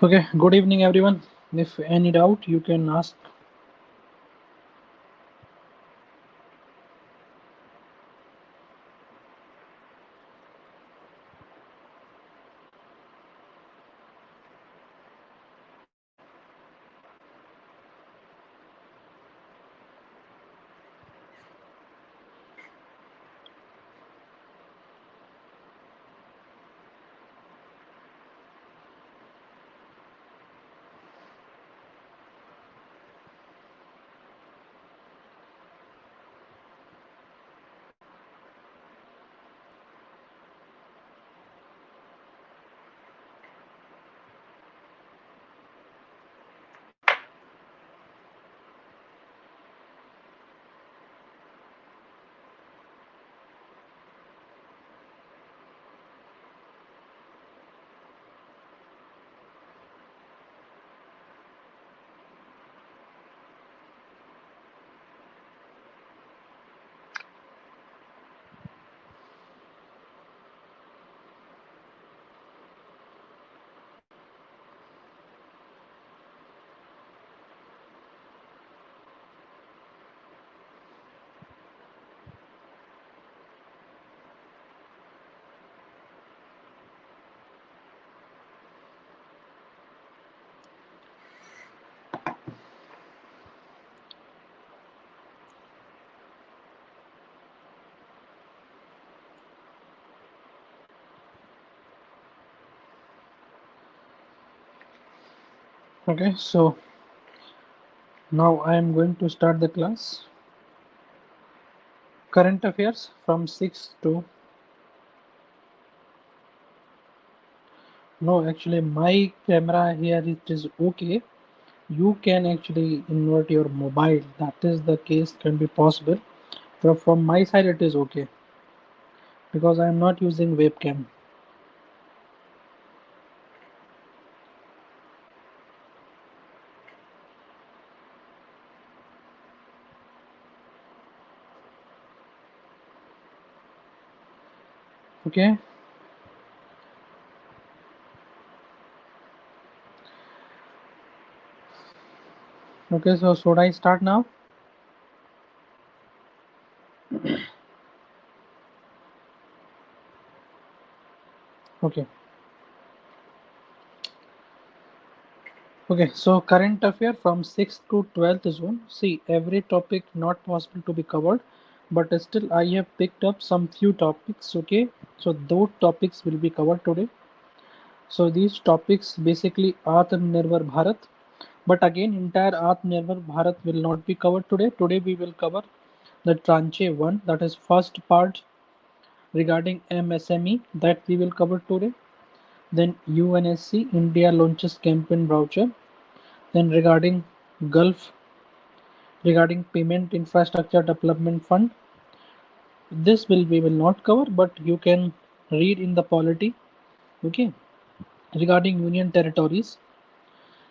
Okay, good evening everyone. If any doubt, you can ask. Okay, so now I am going to start the class. Current affairs from 6 to. No, actually, my camera here it is okay. You can actually invert your mobile. That is the case, can be possible. But from my side, it is okay because I am not using webcam. Okay, okay, so should I start now? Okay. Okay, so current affair from 6th to 12th June. See, every topic not possible to be covered, but still I have picked up some few topics. Okay, so those topics will be covered today. So these topics basically Atmanirbhar Bharat, but again entire Atmanirbhar Bharat will not be covered today. Today we will cover the tranche 1, that is first part regarding MSME, that we will cover today. Then UNSC India launches campaign voucher. Then Gulf regarding payment infrastructure development fund, this will we will not cover, but you can read in the polity. Okay, regarding union territories,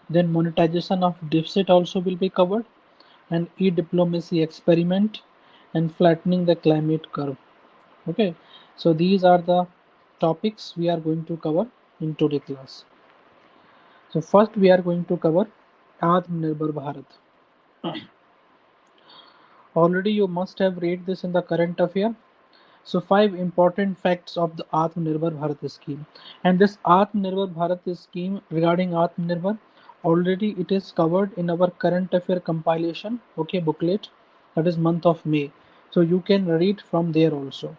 then monetization of deficit also will be covered, and e-diplomacy experiment, and flattening the climate curve. Okay, so these are the topics we are going to cover in today class. So first we are going to cover Atmanirbhar Bharat. Already you must have read this in the current affair. So 5 important facts of the Atmanirbhar Bharat scheme. And this Atmanirbhar Bharat scheme regarding Atmanirbhar, already it is covered in our current affair compilation, okay, booklet, that is month of May. So you can read from there also.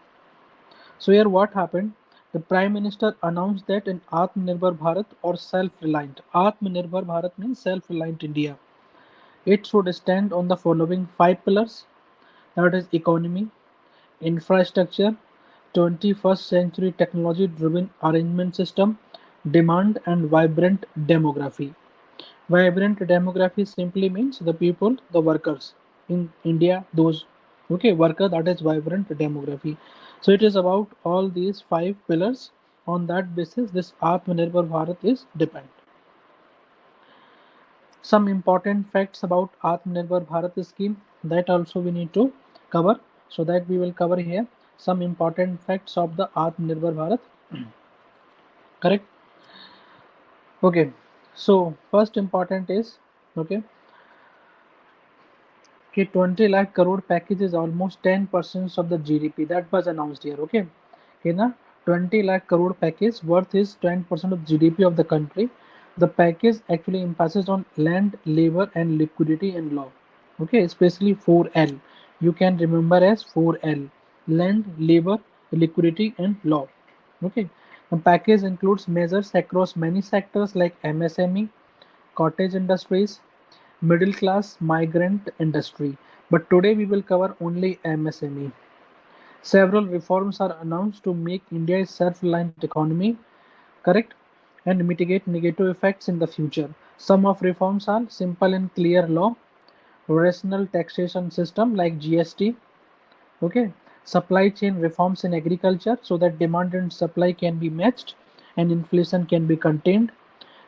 So here what happened? The Prime Minister announced that in Atmanirbhar Bharat or self-reliant. Atmanirbhar Bharat means self-reliant India. It should stand on the following 5 pillars, that is economy, infrastructure, 21st century technology driven arrangement system, demand, and vibrant demography. Vibrant demography simply means the people, the workers in India, those okay worker, that is vibrant demography. So it is about all these 5 pillars. On that basis, this Atmanirbhar Bharat is depend. Some important facts about Atmanirbhar Bharat scheme that also we need to cover. So that we will cover here some important facts of the Atmanirbhar Bharat. Correct? Okay. So first important is, okay, 20 lakh crore package is almost 10% of the GDP that was announced here. Okay, na 20 lakh crore package worth is 10% of GDP of the country. The package actually emphasis on land, labor, and liquidity and law. Okay, especially 4L. You can remember as 4L: land, labor, liquidity, and law. Okay, the package includes measures across many sectors like MSME, cottage industries, middle class, migrant industry. But today we will cover only MSME. Several reforms are announced to make India a self-reliant economy, correct, and mitigate negative effects in the future. Some of reforms are simple and clear law, rational taxation system like GST, okay, supply chain reforms in agriculture so that demand and supply can be matched and inflation can be contained,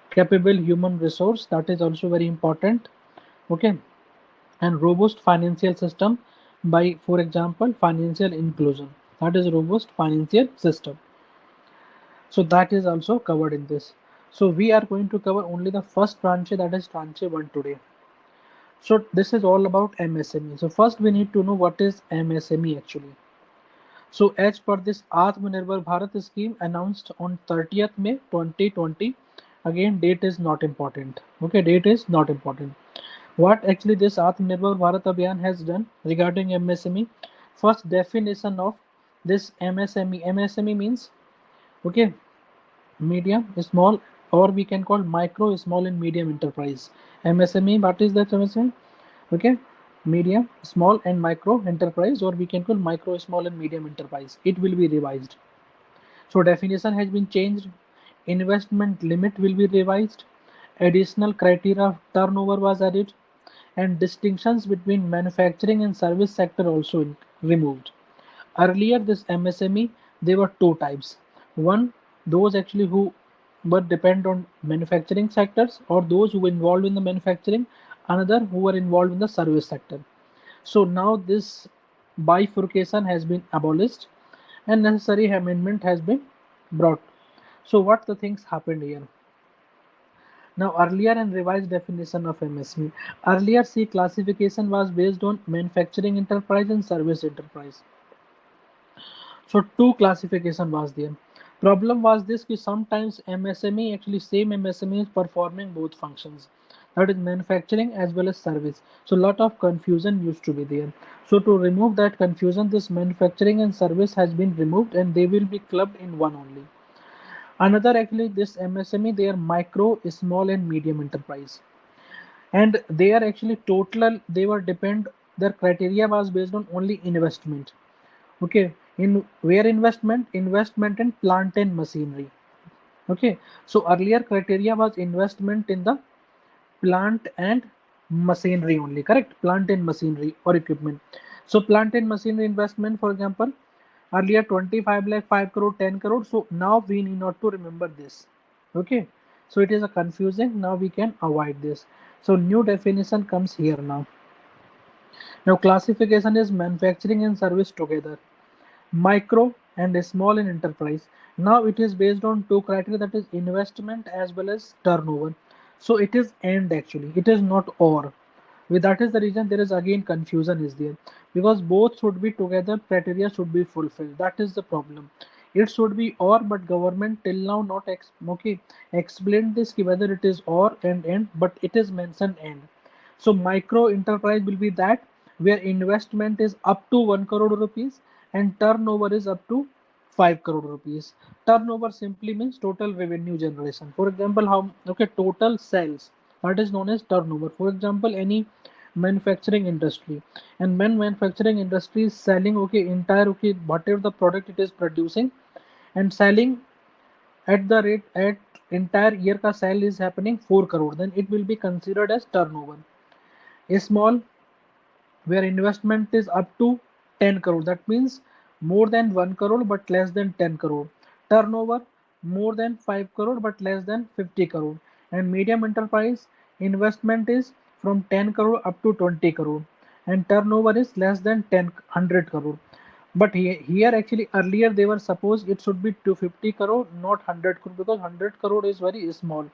capable human resource, that is also very important, okay, and robust financial system by, for example, financial inclusion, that is robust financial system. So that is also covered in this. So we are going to cover only the first tranche, that is tranche 1 today. So this is all about MSME. So first we need to know what is MSME actually. So as per this Atmanirbhar Bharat scheme announced on 30th May 2020, again date is not important. Okay, date is not important. What actually this Atmanirbhar Bharat Abhiyan has done regarding MSME? First definition of this MSME. MSME means, okay, medium, small, or we can call micro, small, and medium enterprise. MSME, what is that MSME? Okay, medium, small, and micro enterprise, or we can call micro, small, and medium enterprise. It will be revised. So definition has been changed. Investment limit will be revised. Additional criteria of turnover was added, and distinctions between manufacturing and service sector also removed. Earlier, this MSME, there were two types. One, those actually who were depend on manufacturing sectors or those who were involved in the manufacturing, another who were involved in the service sector. So now this bifurcation has been abolished and necessary amendment has been brought. So what the things happened here? Now earlier and revised definition of MSME. Earlier C classification was based on manufacturing enterprise and service enterprise. So two classification was there. Problem was this कि sometimes MSME actually same MSME is performing both functions. That is manufacturing as well as service. So lot of confusion used to be there. So to remove that confusion, this manufacturing and service has been removed and they will be clubbed in one only. Another actually this MSME they are micro, small and medium enterprise. And they are actually total they were depend their criteria was based on only investment. Okay, in where investment in plant and machinery. Okay, so earlier criteria was investment in the plant and machinery only, correct, plant and machinery or equipment. So plant and machinery investment, for example, earlier 25 lakh 5 crore 10 crore, so now we need not to remember this. Okay, so it is a confusing, now we can avoid this. So new definition comes here now. Now classification is manufacturing and service together, micro and small in enterprise. Now it is based on two criteria, that is investment as well as turnover. So it is and actually it is not or. With that is the reason there is again confusion is there, because both should be together, criteria should be fulfilled. That is the problem. It should be or, but government till now not okay explained this ki whether it is or and, but it is mentioned and. So micro enterprise will be that where investment is up to 1 crore rupees and turnover is up to 5 crore rupees. Turnover simply means total revenue generation. For example, how okay total sales, that is known as turnover. For example, any manufacturing industry, and when manufacturing industry is selling okay entire okay whatever the product it is producing and selling at the rate at entire year ka sale is happening 4 crore, then it will be considered as turnover. A small where investment is up to 10 crore, that means more than 1 crore but less than 10 crore. Turnover more than 5 crore but less than 50 crore. And medium enterprise investment is from 10 crore up to 20 crore and turnover is less than 10 100 crore. But here actually earlier they were supposed it should be 250 crore, not 100 crore, because 100 crore is very small.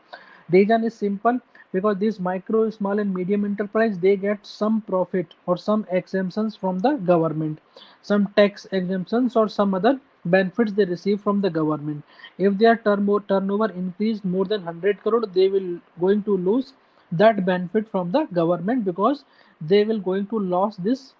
Reason is simple, because these micro, small and medium enterprise, they get some profit or some exemptions from the government, some tax exemptions or some other benefits they receive from the government. If their turnover increased more than 100 crore, they will going to lose that benefit from the government, because they will going to lose this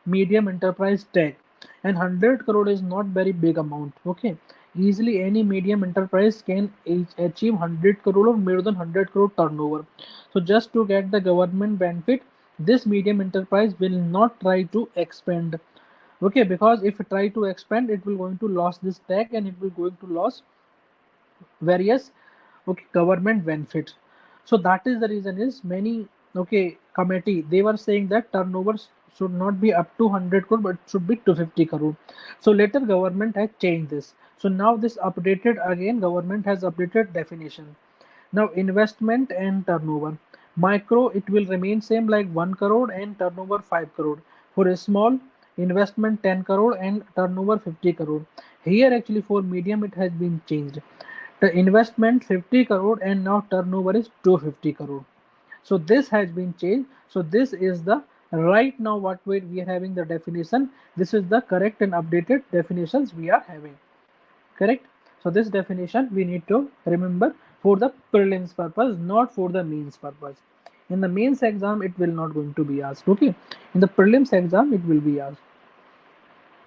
medium enterprise tag. And 100 crore is not very big amount. Okay, easily any medium enterprise can achieve 100 crore or more than 100 crore turnover. So just to get the government benefit, this medium enterprise will not try to expand. Okay, because if it try to expand, it will going to lose this tag, and it will going to lose various, okay, government benefits. So that is the reason is many, okay, committee, they were saying that turnovers should not be up to 100 crore, but should be 250 crore. So later government has changed this. So now this updated again, government has updated definition. Now investment and turnover. Micro, it will remain same like 1 crore and turnover 5 crore. For a small, investment 10 crore and turnover 50 crore. Here actually for medium it has been changed. The investment 50 crore and now turnover is 250 crore. So this has been changed. So this is the right now what we are having the definition. This is the correct and updated definitions we are having. Correct. So this definition we need to remember for the prelims purpose, not for the means purpose. In the means exam, it will not going to be asked. Okay. In the prelims exam, it will be asked.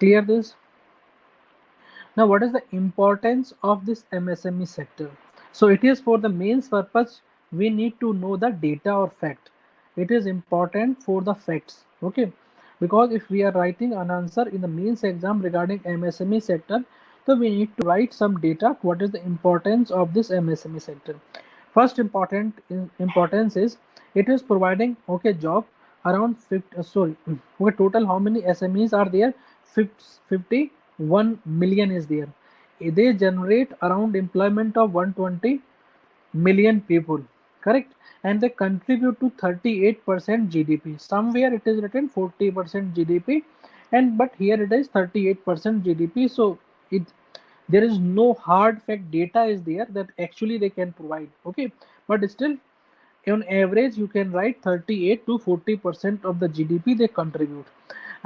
Clear this? Now, what is the importance of this MSME sector? So it is for the mains purpose, we need to know the data or fact. It is important for the facts, okay? Because if we are writing an answer in the mains exam regarding MSME sector, so we need to write some data. What is the importance of this MSME sector? First importance is it is providing, okay, job around 50, okay, total how many SMEs are there? 51 million is there. They generate around employment of 120 million people, correct? And they contribute to 38% GDP. Somewhere it is written 40% GDP, and but here it is 38% GDP. So it, there is no hard fact data is there that actually they can provide, okay? But still, on average you can write 38 to 40% of the GDP they contribute.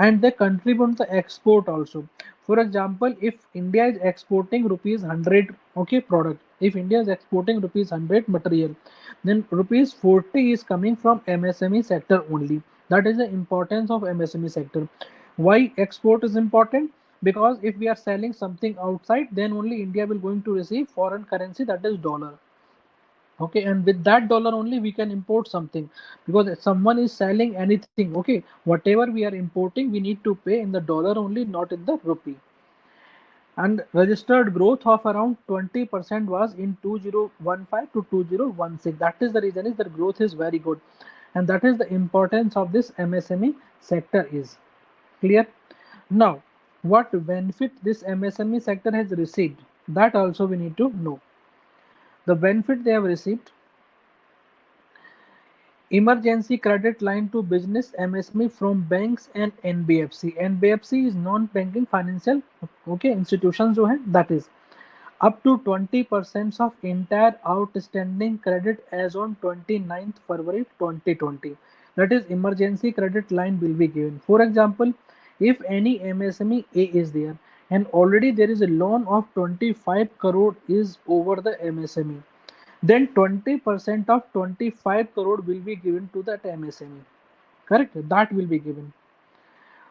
And they contribute the export also. For example, if India is exporting rupees 100, okay, product, if India is exporting rupees 100 material, then rupees 40 is coming from MSME sector only. That is the importance of MSME sector. Why export is important? Because if we are selling something outside, then only India will going to receive foreign currency, that is dollar. Okay, and with that dollar only we can import something, because if someone is selling anything, okay, whatever we are importing we need to pay in the dollar only, not in the rupee. And registered growth of around 20% was in 2015 to 2016. That is the reason is that growth is very good, and that is the importance of this MSME sector is clear. Now, what benefit this MSME sector has received, that also we need to know. The benefit they have received: emergency credit line to business MSME from banks and NBFC. NBFC is non-banking financial, okay, institutions जो है, that is up to 20% of entire outstanding credit as on 29th February 2020. That is emergency credit line will be given. For example, if any MSME A is there and already there is a loan of 25 crore is over the MSME, then 20% of 25 crore will be given to that MSME. Correct? That will be given.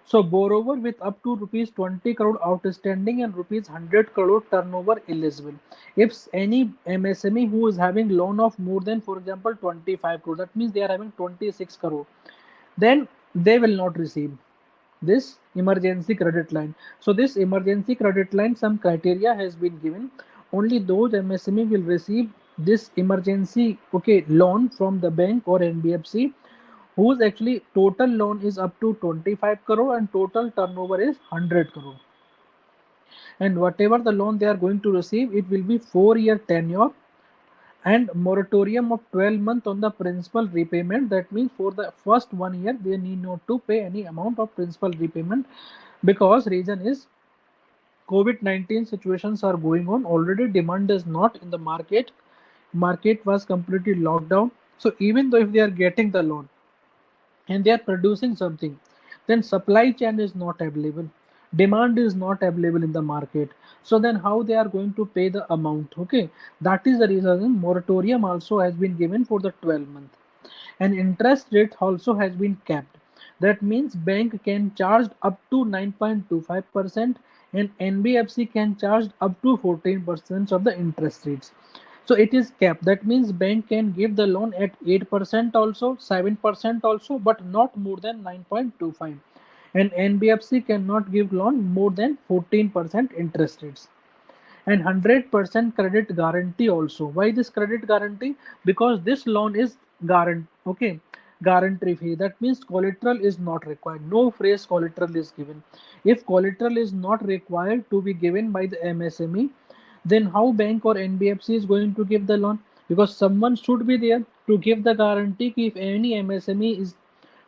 So borrower with up to rupees 20 crore outstanding and rupees 100 crore turnover eligible. If any MSME who is having loan of more than, for example, 25 crore, that means they are having 26 crore, then they will not receive this emergency credit line. So this emergency credit line, some criteria has been given. Only those MSME will receive this emergency, okay, loan from the bank or NBFC whose actually total loan is up to 25 crore and total turnover is 100 crore. And whatever the loan they are going to receive, it will be 4-year tenure and moratorium of 12 months on the principal repayment. That means for the first 1 year they need not to pay any amount of principal repayment, because reason is COVID-19 situations are going on already, demand is not in the market, market was completely locked down. So even though if they are getting the loan and they are producing something, then supply chain is not available, demand is not available in the market. So then how they are going to pay the amount? Okay, that is the reason moratorium also has been given for the 12 month, and interest rate also has been capped. That means bank can charge up to 9.25% and NBFC can charge up to 14% of the interest rates. So it is capped. That means bank can give the loan at 8% also, 7% also, but not more than 9.25. And NBFC cannot give loan more than 14% interest rates. And 100% credit guarantee also. Why this credit guarantee? Because this loan is guarantee. Okay, guarantee fee. That means collateral is not required. No phrase collateral is given. If collateral is not required to be given by the MSME, then how bank or NBFC is going to give the loan? Because someone should be there to give the guarantee if any MSME is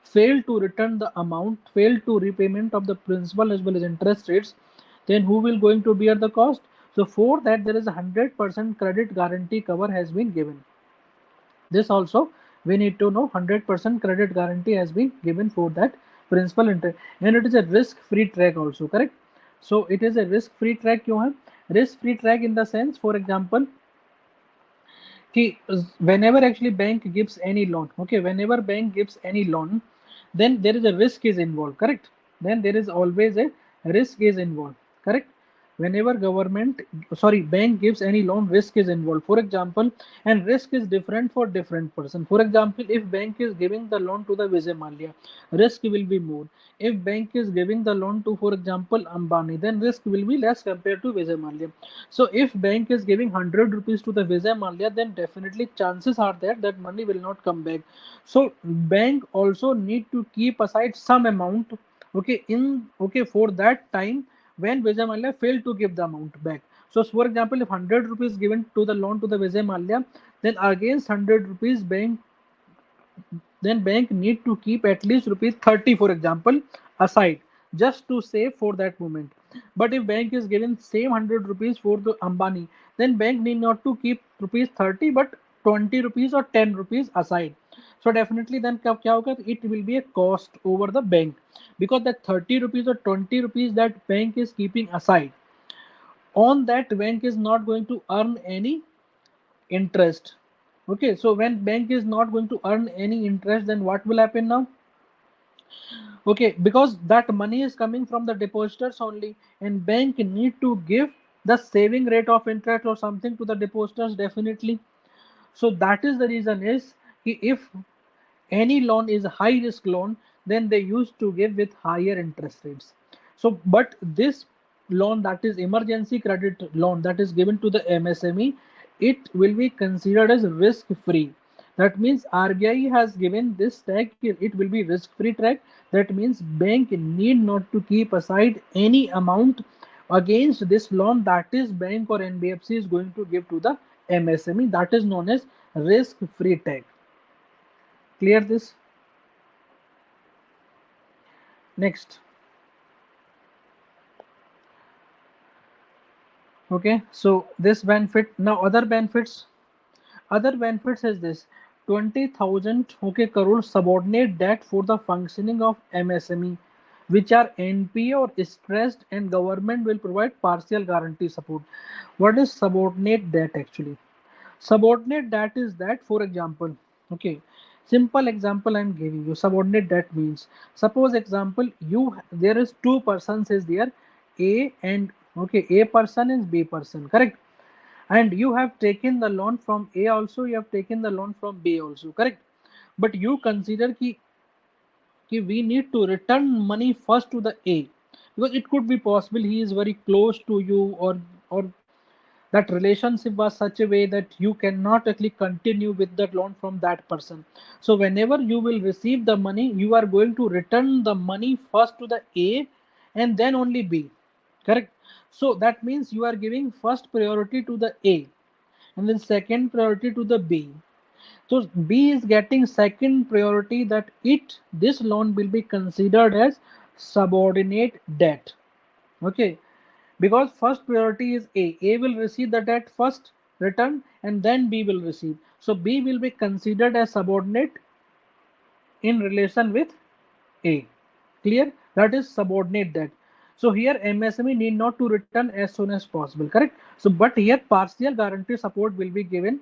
failed to return the amount, failed to repayment of the principal as well as interest rates, then who will going to bear the cost? So for that there is a 100% credit guarantee cover has been given. This also we need to know 100% credit guarantee has been given for that principal interest, and it is a risk-free track also, correct? So it is a risk-free track. क्यों है? Risk-free track in the sense, for example, कि whenever actually bank gives any loan, okay, whenever bank gives any loan, then there is a risk is involved, correct? Then there is always a risk is involved, correct? Whenever government, sorry, bank gives any loan, risk is involved. For example, and risk is different for different person. For example, if bank is giving the loan to the Vijay Mallya, risk will be more. If bank is giving the loan to, for example, Ambani, then risk will be less compared to Vijay Mallya. So if bank is giving 100 rupees to the Vijay Mallya, then definitely chances are there that money will not come back. So bank also need to keep aside some amount, okay, in okay for that time when Vijay Mallya failed to give the amount back. So for example, if 100 rupees given to the loan to the Vijay Mallya, then against 100 rupees bank, then bank need to keep at least rupees 30, for example, aside just to save for that moment. But if bank is given same 100 rupees for the Ambani, then bank need not to keep rupees 30 but 20 rupees or 10 rupees aside. So definitely then क्या होगा? It will be a cost over the bank, because that 30 rupees or 20 rupees that bank is keeping aside, on that bank is not going to earn any interest. Okay, so when bank is not going to earn any interest, then what will happen now? Okay, because that money is coming from the depositors only, and bank need to give the saving rate of interest or something to the depositors definitely. So that is the reason is if any loan is a high risk loan, then they used to give with higher interest rates. So but this loan, that is emergency credit loan, that is given to the MSME, it will be considered as risk free. That means RBI has given this tag, it will be risk free track. That means bank need not to keep aside any amount against this loan that is bank or NBFC is going to give to the MSME. That is known as risk free tag. Clear this? Next. Okay, so this benefit, now other benefits is this 20,000 okay crore subordinate debt for the functioning of MSME which are NPA or stressed, and government will provide partial guarantee support. What is subordinate debt actually? Subordinate debt is that, for example, okay, simple example I'm giving you. Subordinate debt means, suppose example, you there is two persons is there, A and okay, A person is B person, correct? And you have taken the loan from A also, you have taken the loan from B also, correct? But you consider ki we need to return money first to the A, because it could be possible he is very close to you, or that relationship was such a way that you cannot actually continue with that loan from that person. So whenever you will receive the money, you are going to return the money first to the A and then only B, correct? So that means you are giving first priority to the A and then second priority to the B. So B is getting second priority, that this loan will be considered as subordinate debt. Okay, because first priority is A. A will receive the debt first, return, and then B will receive. So B will be considered as subordinate in relation with A. Clear? That is subordinate debt. So here MSME need not to return as soon as possible, correct? So but here partial guarantee support will be given,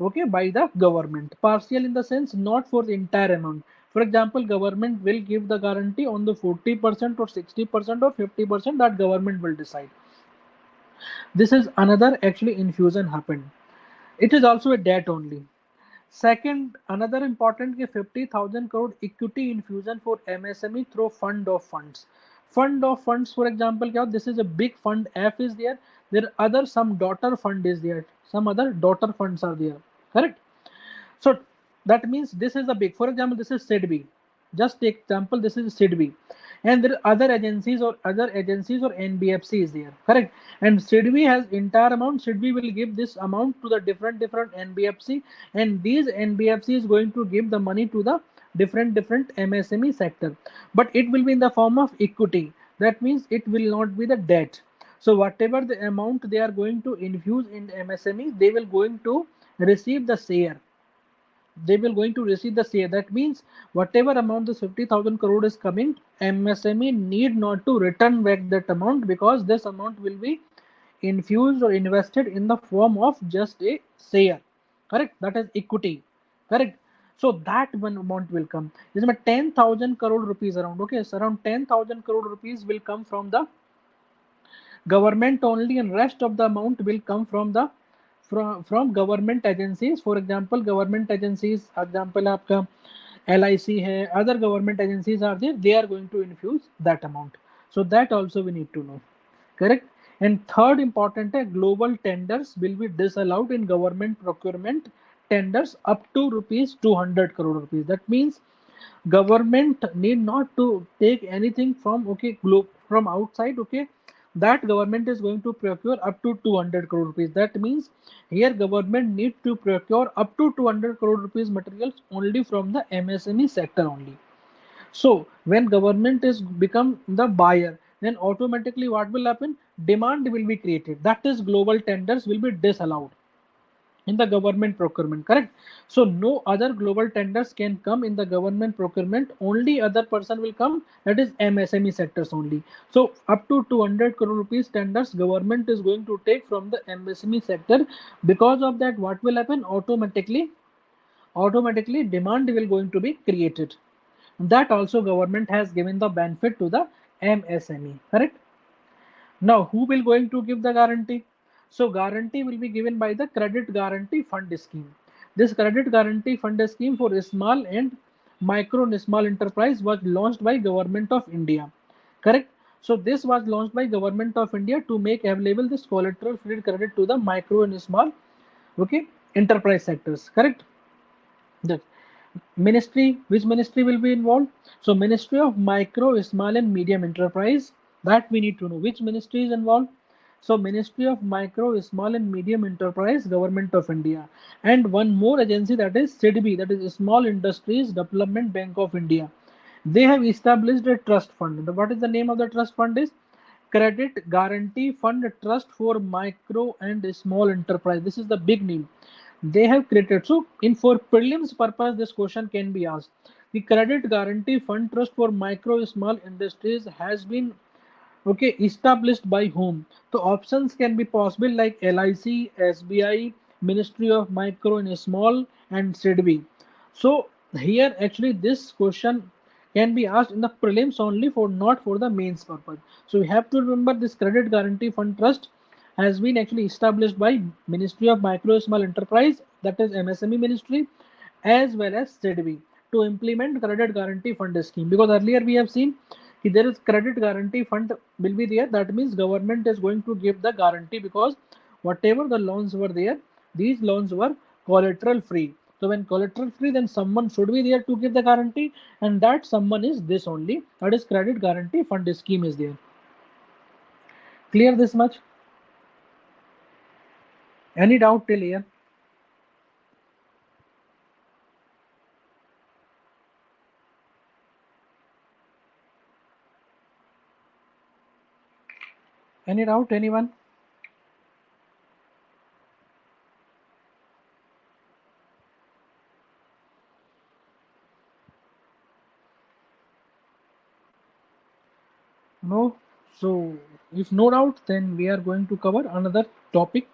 okay, by the government. Partial in the sense not for the entire amount. For example, government will give the guarantee on the 40% or 60% or 50%, that government will decide. This is another actually infusion happened. It is also a debt only. Second, another important is 50,000 crore equity infusion for MSME through fund of funds. Fund of funds, for example, this is a big fund F is there. There are other some daughter fund is there. Some other daughter funds are there. Correct? So that means this is a big, for example, this is SIDBI. Just take example, this is SIDBI. And there are other agencies or NBFC is there, correct? And SIDBI has entire amount. SIDBI will give this amount to the different NBFC, and these NBFC is going to give the money to the different MSME sector. But it will be in the form of equity. That means it will not be the debt. So whatever the amount they are going to infuse in MSME, they will going to receive the share. They will going to receive the share. That means whatever amount this 50,000 crore is coming, MSME need not to return back that amount, because this amount will be infused or invested in the form of just a share. Correct? That is equity. Correct? So that one amount will come. This is 10,000 crore rupees around. Okay, so around 10,000 crore rupees will come from the government only, and rest of the amount will come from the from government agencies. For example, government agencies, example आपका LIC है, other government agencies are there, they are going to infuse that amount. So that also we need to know, correct? And third important है, global tenders will be disallowed in government procurement tenders up to rupees 200 crore rupees. That means government need not to take anything from, okay, from outside, okay, that government is going to procure up to 200 crore rupees. That means here government need to procure up to 200 crore rupees materials only from the MSME sector only. So when government is become the buyer, then automatically what will happen, demand will be created, that is global tenders will be disallowed in the government procurement, correct? So no other global tenders can come in the government procurement, only other person will come, that is MSME sectors only. So up to 200 crore rupees tenders government is going to take from the MSME sector. Because of that, what will happen, automatically demand will going to be created. That also government has given the benefit to the MSME, correct? Now, who will going to give the guarantee? So guarantee will be given by the credit guarantee fund scheme. This credit guarantee fund scheme for small and micro and small enterprise was launched by Government of India. Correct? So this was launched by Government of India to make available this collateral free credit to the micro and small, okay, enterprise sectors. Correct? The ministry, which ministry will be involved? So Ministry of Micro, Small and Medium Enterprise, that we need to know which ministry is involved. So Ministry of Micro, Small and Medium Enterprise, Government of India. And one more agency, that is SIDBI, that is Small Industries Development Bank of India. They have established a trust fund. What is the name of the trust fund is Credit Guarantee Fund Trust for Micro and Small Enterprise. This is the big name they have created. So in for prelims purpose, this question can be asked. The Credit Guarantee Fund Trust for Micro Small Industries has been, okay, established by whom? So options can be possible like LIC, SBI, Ministry of Micro and Small, and SIDBI. So here actually this question can be asked in the prelims only, for not for the mains purpose. So we have to remember this Credit Guarantee Fund Trust has been actually established by Ministry of Micro Small Enterprise, that is MSME Ministry, as well as SIDBI, to implement Credit Guarantee Fund scheme. Because earlier we have seen there is credit guarantee fund will be there. That means government is going to give the guarantee, because whatever the loans were there, these loans were collateral free. So when collateral free, then someone should be there to give the guarantee, and that someone is this only, that is credit guarantee fund scheme is there. Clear this much? Any doubt till here? Any doubt, anyone? No. So if no doubt, then we are going to cover another topic,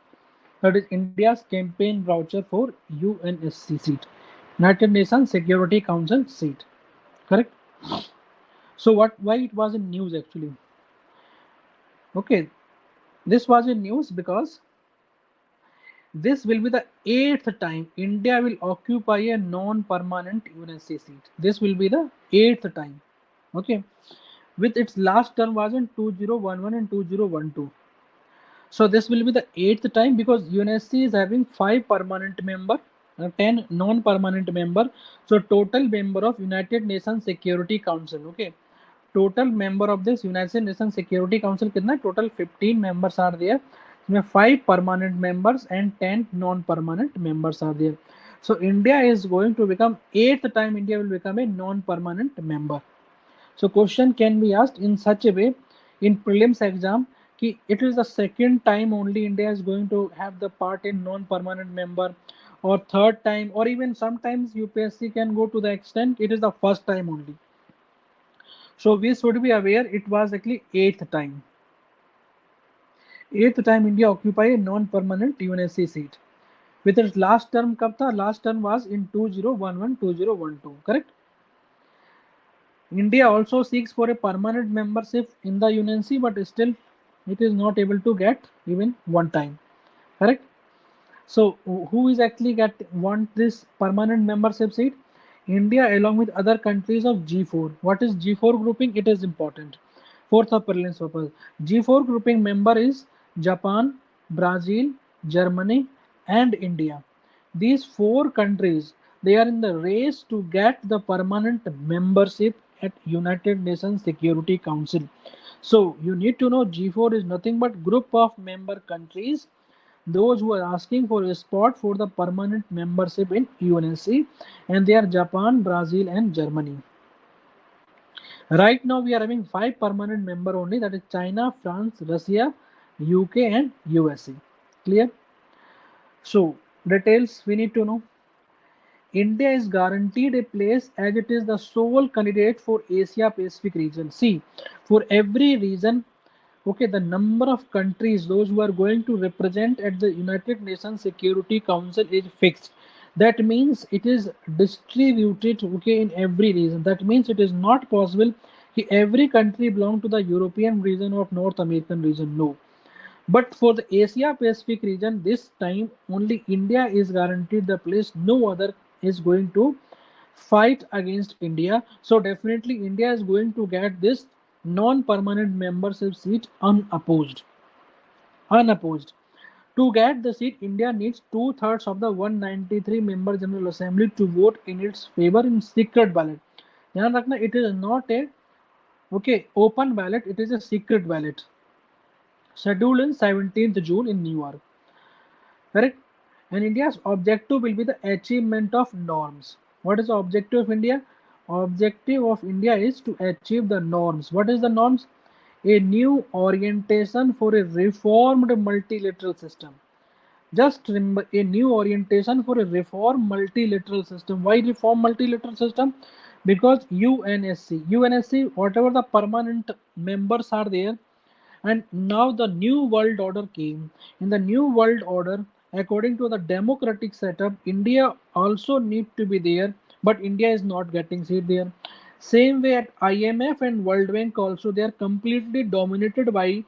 that is India's campaign voucher for UNSC seat, United Nations Security Council seat. Correct. So what? Why it was in news actually? Okay, this was in news because this will be the eighth time India will occupy a non-permanent UNSC seat. This will be the eighth time. Okay, with its last term was in 2011 and 2012. So this will be the eighth time because UNSC is having 5 permanent member, 10 non-permanent member. So total member of United Nations Security Council. Okay, total member of this United Nations Security Council कितना? Total 15 members are there. इसमें 5 permanent members and 10 non-permanent members are there. So India is going to become eighth time India will become a non-permanent member. So question can be asked in such a way in prelims exam कि it is the second time only India is going to have the part in non-permanent member, or third time, or even sometimes UPSC can go to the extent it is the first time only. So we should be aware it was actually eighth time. Eighth time India occupy a non-permanent UNSC seat. With its last term कब था? Last term was in 2011-2012. Correct. India also seeks for a permanent membership in the UNC, but still it is not able to get even one time. Correct. So who is actually want this permanent membership seat? India along with other countries of G4. What is G4 grouping? It is important. Fourth of prelims purpose. G4 grouping member is Japan, Brazil, Germany, and India. These 4 countries, they are in the race to get the permanent membership at United Nations Security Council. So you need to know G4 is nothing but group of member countries, those who are asking for a spot for the permanent membership in UNSC, and they are Japan, Brazil, and Germany. Right now we are having 5 permanent member only, that is China, France, Russia, UK, and USA. Clear? So details we need to know. India is guaranteed a place as it is the sole candidate for Asia Pacific region. See, for every region, okay, the number of countries, those who are going to represent at the United Nations Security Council is fixed. That means it is distributed, okay, in every region. That means it is not possible that every country belong to the European region or North American region. No. But for the Asia Pacific region, this time only India is guaranteed the place. No other is going to fight against India. So definitely India is going to get this non-permanent membership seat unopposed. Unopposed. To get the seat, India needs 2/3 of the 193 member General Assembly to vote in its favor in secret ballot. ध्यान रखना, it is not a open ballot, it is a secret ballot. Scheduled in 17th June in New York. Correct? And India's objective will be the achievement of norms. What is the objective of India? Objective of India is to achieve the norms. What is the norms? A new orientation for a reformed multilateral system. Just remember, a new orientation for a reformed multilateral system. Why reform multilateral system? Because UNSC, whatever the permanent members are there, and now the new world order came. In the new world order, according to the democratic setup, India also need to be there, but India is not getting seat there. Same way at IMF and World Bank also, they are completely dominated by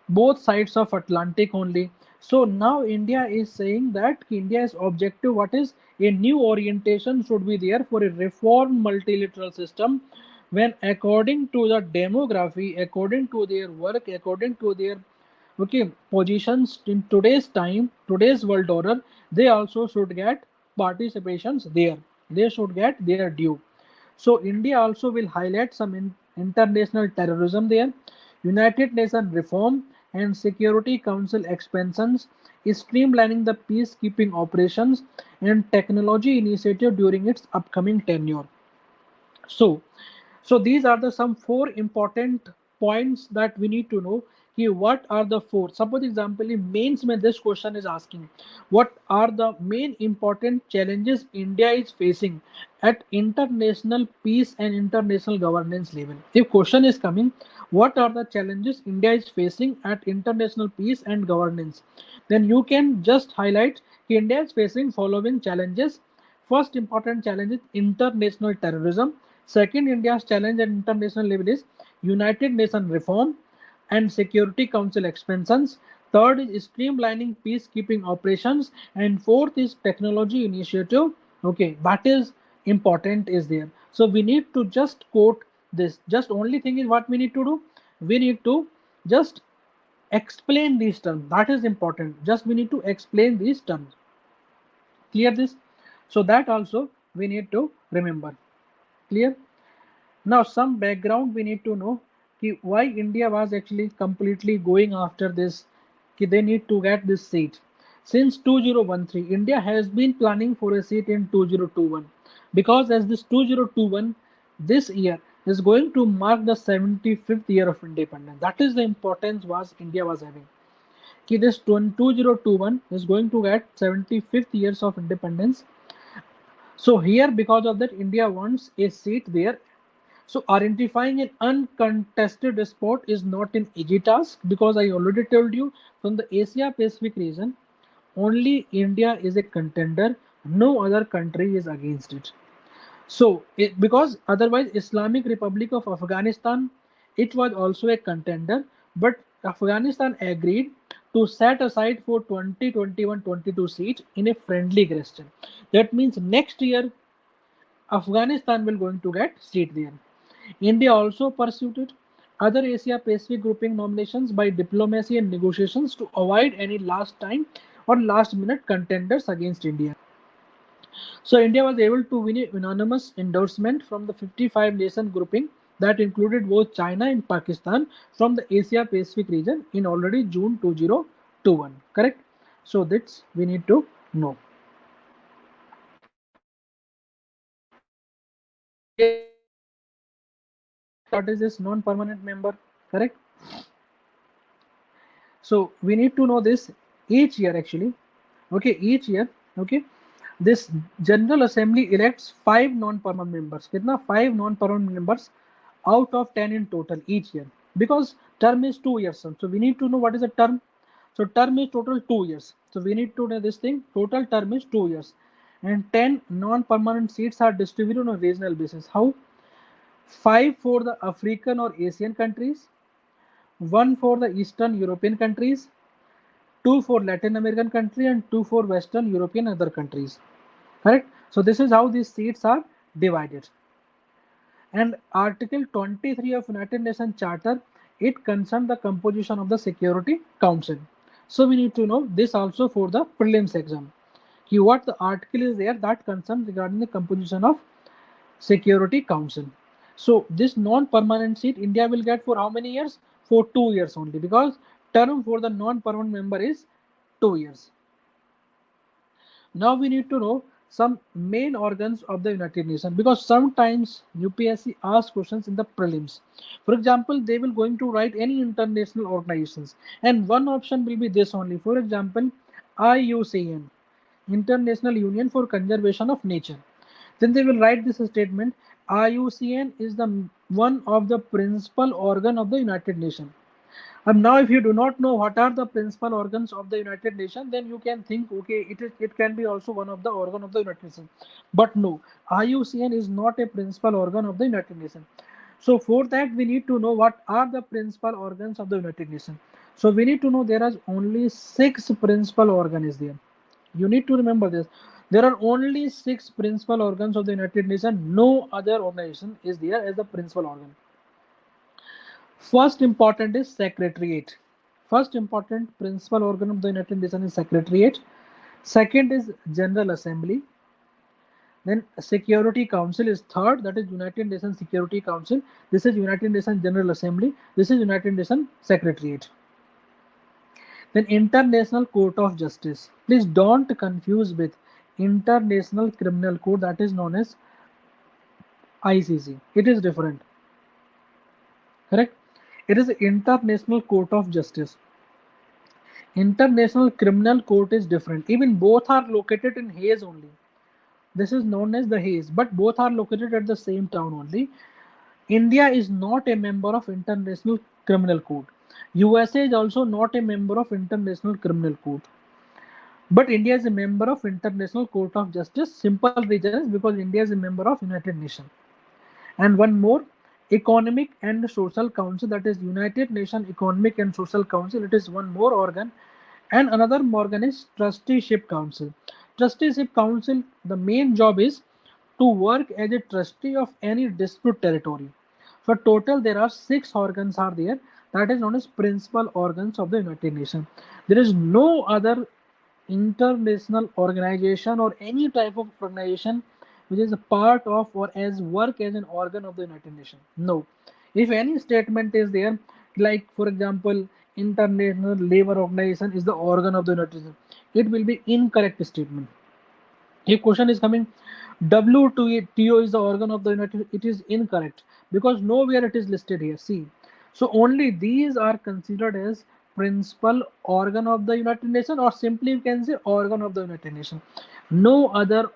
both sides of Atlantic only. So now India is saying that India's objective, what is a new orientation should be there for a reformed multilateral system, when according to the demography, according to their work, according to their positions in today's time, today's world order, they also should get participations there. They should get their due. So India also will highlight some international terrorism there, United Nations reform and Security Council expansions, streamlining the peacekeeping operations and technology initiative during its upcoming tenure. So these are the some 4 important points that we need to know. कि what are the four, suppose example in mains में this question is asking what are the main important challenges India is facing at international peace and international governance level. If question is coming what are the challenges India is facing at international peace and governance, then you can just highlight India is facing following challenges. First important challenge is international terrorism. Second, India's challenge at international level is United Nations reform and Security Council expansions. Third is streamlining peacekeeping operations. And fourth is technology initiative. Okay, that is important is there. So we need to just quote this. Just only thing is what we need to do. We need to just explain these terms. That is important. Just we need to explain these terms. Clear this? So that also we need to remember. Clear? Now some background we need to know ki why India was actually completely going after this, ki they need to get this seat. Since 2013, India has been planning for a seat in 2021 because as this 2021 this year is going to mark the 75th year of independence. That is the importance was India was having. Ki this 2021 is going to get 75th years of independence. So here because of that India wants a seat there. So identifying an uncontested spot is not an easy task because I already told you from the Asia Pacific region, only India is a contender, no other country is against it. So because otherwise Islamic Republic of Afghanistan, it was also a contender, but Afghanistan agreed to set aside for 2021-22 seats in a friendly question. That means next year Afghanistan will going to get seat there. India also pursued other Asia Pacific grouping nominations by diplomacy and negotiations to avoid any last time or last minute contenders against India. So India was able to win a unanimous endorsement from the 55 nation grouping that included both China and Pakistan from the Asia Pacific region in already June 2021. Correct? So that's we need to know. What is this non-permanent member? Correct? So we need to know this each year actually. Okay, each year. Okay, this General Assembly elects 5 non-permanent members. Kitna? 5 non-permanent members out of 10 in total each year. Because term is 2 years. So we need to know what is a term. So term is total 2 years. So we need to know this thing. Total term is 2 years. And 10 non-permanent seats are distributed on a regional basis. How? 5 for the African or Asian countries, 1 for the Eastern European countries, 2 for Latin American country and 2 for Western European other countries. Correct? So this is how these seats are divided. And Article 23 of United Nations Charter, it concerns the composition of the Security Council. So we need to know this also for the prelims exam. What the article is there that concerns regarding the composition of Security Council. So this non-permanent seat India will get for how many years? For 2 years only because term for the non-permanent member is 2 years. Now we need to know some main organs of the United Nations because sometimes UPSC asks questions in the prelims. For example, they will going to write any international organizations and one option will be this only. For example, IUCN, International Union for Conservation of Nature. Then they will write this statement, IUCN is the one of the principal organ of the United Nations. And now if you do not know what are the principal organs of the United Nations, then you can think, okay, it can be also one of the organ of the United Nations. But no, IUCN is not a principal organ of the United Nations. So for that, we need to know what are the principal organs of the United Nations. So we need to know there are only 6 principal organs there. You need to remember this. There are only 6 principal organs of the United Nations. No other organization is there as the principal organ. First important is Secretariat. First important principal organ of the United Nations is Secretariat. Second is General Assembly. Then Security Council is third, that is United Nations Security Council. This is United Nations General Assembly. This is United Nations Secretariat. Then International Court of Justice. Please don't confuse with International Criminal Court, that is known as ICC. It is different. Correct? It is International Court of Justice. International Criminal Court is different. Even both are located in Hague only. This is known as the Hague, but both are located at the same town only. India is not a member of International Criminal Court. USA is also not a member of International Criminal Court. But India is a member of International Court of Justice. Simple reason is because India is a member of United Nations. And one more, Economic and Social Council, that is United Nations Economic and Social Council. It is one more organ. And another organ is Trusteeship Council. Trusteeship Council, the main job is to work as a trustee of any dispute territory. So total there are 6 organs are there, that is known as principal organs of the United Nations. There is no other international organization or any type of organization which is a part of or as work as an organ of the United Nations. No. If any statement is there, like for example, International Labour Organization is the organ of the United Nations, it will be incorrect statement. If question is coming, WTO is the organ of the United, it is incorrect because nowhere it is listed here. See, so only these are considered as principal organ of the United Nations, or simply you can say organ of the United Nations. No other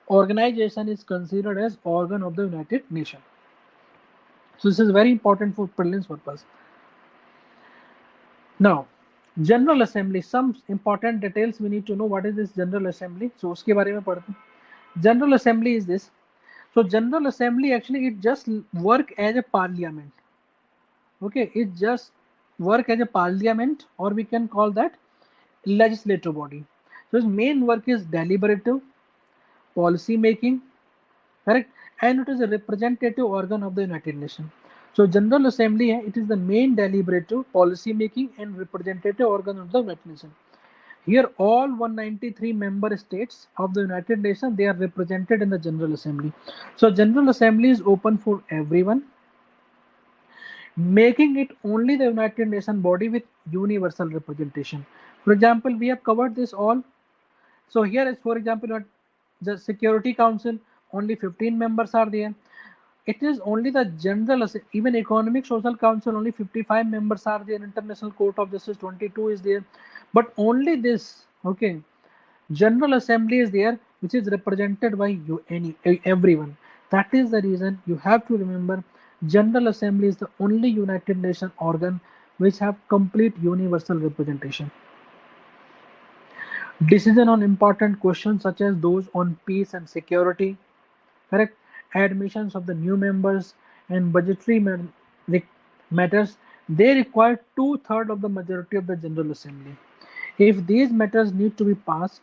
organization is considered as organ of the United Nations. So this is very important for prelims purpose. Now, General Assembly, some important details we need to know. What is this General Assembly? So उसके बारे में पढ़ते हैं. General Assembly is this. So General Assembly actually it just work as a parliament. Okay, it just work as a parliament, or we can call that legislative body. So its main work is deliberative, policy making, correct, and it is a representative organ of the United Nations. So General Assembly, it is the main deliberative, policy making, and representative organ of the United Nations. Here, all 193 member states of the United Nations, they are represented in the General Assembly. So General Assembly is open for everyone, making it only the United Nations body with universal representation. For example, we have covered this all. So here is, for example, the Security Council, only 15 members are there. It is only the general, even Economic Social Council, only 55 members are there. International Court of Justice, 22 is there. But only this, okay, General Assembly is there, which is represented by you, everyone. That is the reason you have to remember General Assembly is the only United Nations organ which have complete universal representation. Decision on important questions such as those on peace and security, correct, admissions of the new members, and budgetary matters, they require 2/3 of the majority of the General Assembly. If these matters need to be passed,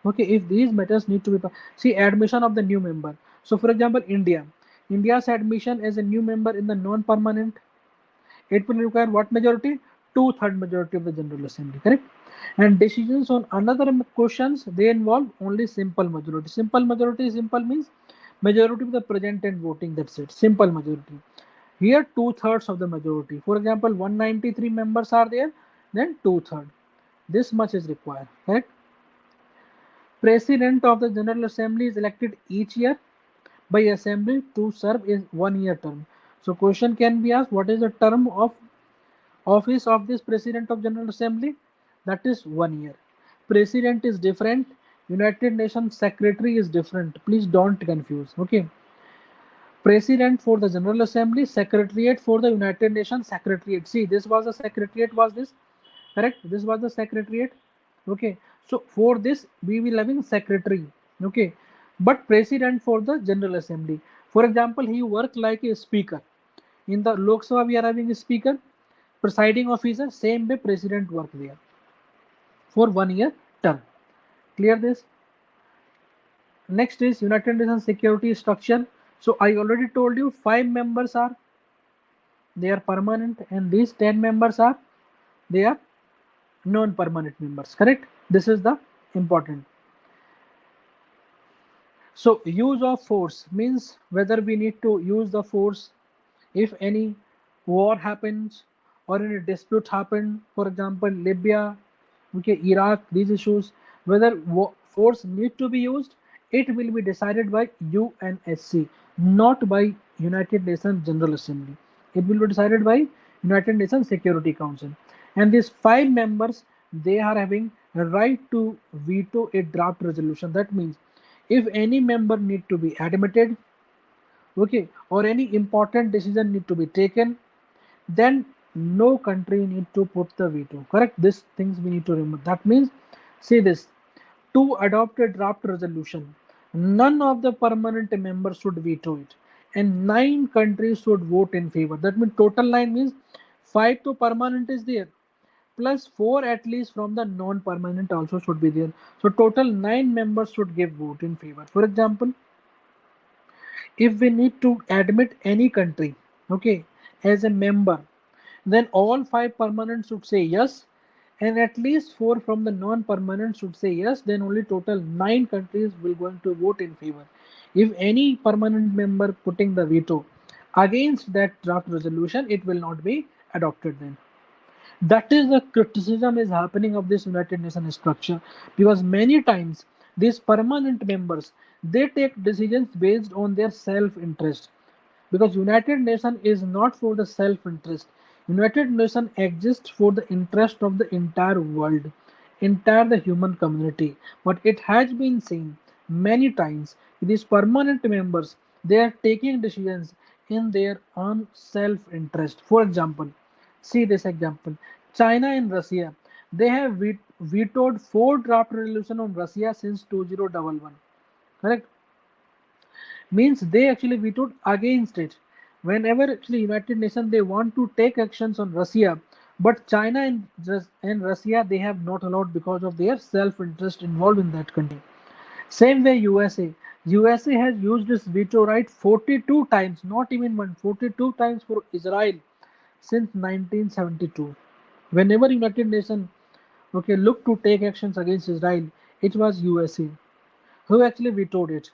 okay, if these matters need to be passed, see, admission of the new member. So for example, India's admission as a new member in the non-permanent, it will require what majority? 2/3 majority of the General Assembly, correct? And decisions on another questions, they involve only simple majority. Simple majority, simple means majority of the present and voting, that's it, simple majority. Here 2/3 of the majority. For example, 193 members are there, then 2/3. This much is required, correct? President of the General Assembly is elected each year by Assembly to serve a 1-year term. So question can be asked, what is the term of office of this President of General Assembly? That is 1 year. President is different, United Nations Secretary is different. Please don't confuse, okay? President for the General Assembly, Secretariat for the United Nations Secretariat. See, this was the Secretariat, was this, correct? This was the Secretariat, okay? So for this, we will having Secretary, okay? But President for the General Assembly. For example, he work like a speaker. In the Lok Sabha, we are having a speaker, presiding officer, same way President work there for 1-year term. Clear this? Next is United Nations security structure. So I already told you 5 members are, they are permanent, and these 10 members are, they are non-permanent members, correct? This is the important. So use of force means whether we need to use the force if any war happens or any dispute happen, for example Libya, okay, Iraq, these issues, whether force need to be used, it will be decided by UNSC, not by United Nations General Assembly. It will be decided by United Nations Security Council. And these 5 members, they are having a right to veto a draft resolution. That means if any member need to be admitted, okay, or any important decision need to be taken, then no country need to put the veto. Correct? These things we need to remember. That means, say this, to adopt a draft resolution, none of the permanent members should veto it, and 9 countries should vote in favor. That means total 9 means 5 to permanent is there, plus 4 at least from the non-permanent also should be there. So total 9 members should give vote in favor. For example, if we need to admit any country, okay, as a member, then all 5 permanent should say yes, and at least 4 from the non-permanent should say yes. Then only total 9 countries will going to vote in favor. If any permanent member putting the veto against that draft resolution, it will not be adopted then. That is the criticism is happening of this United Nations structure, because many times these permanent members, they take decisions based on their self-interest, because United Nations is not for the self-interest. United Nations exists for the interest of the entire world, entire the human community. But it has been seen many times these permanent members, they are taking decisions in their own self-interest. For example, see this example: China and Russia. They have vetoed 4 draft resolution on Russia since 2011. Correct? Means they actually vetoed against it. Whenever actually United Nations they want to take actions on Russia, but China and Russia they have not allowed because of their self-interest involved in that country. Same way USA. USA has used its veto right 42 times, not even one, 42 times for Israel since 1972. Whenever United Nations okay look to take actions against Israel, it was USA who actually vetoed it.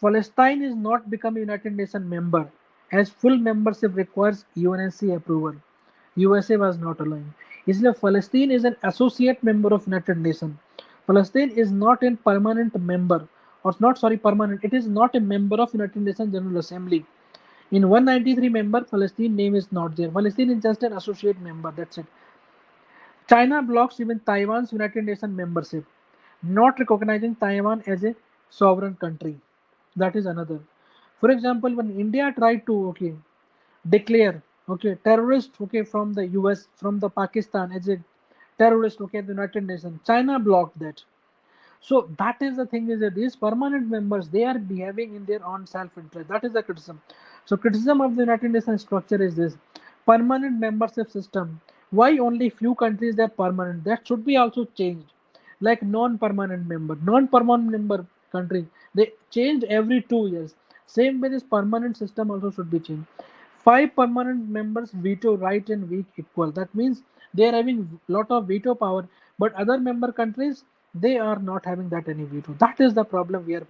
Palestine is not become a United Nations member, as full membership requires UNSC approval. USA was not allowing. इसलिए Palestine is an associate member of United Nations. Palestine is not a permanent member, or not sorry permanent. It is not a member of United Nations General Assembly. In 193 member, Palestine name is not there. Palestine is just an associate member. That's it. China blocks even Taiwan's United Nations membership, not recognizing Taiwan as a sovereign country. That is another. For example, when India tried to declare terrorist from the US, from the Pakistan as a terrorist the United Nations, China blocked that. So that is the thing, is that these permanent members they are behaving in their own self-interest. That is the criticism. So criticism of the United Nations structure is this: permanent membership system. Why only few countries are permanent? That should be also changed. Like non-permanent member, non-permanent member country, they change every 2 years. Same way this permanent system also should be changed. 5 permanent members veto right and weak equal. That means they are having lot of veto power, but other member countries they are not having that any veto. That is the problem we are.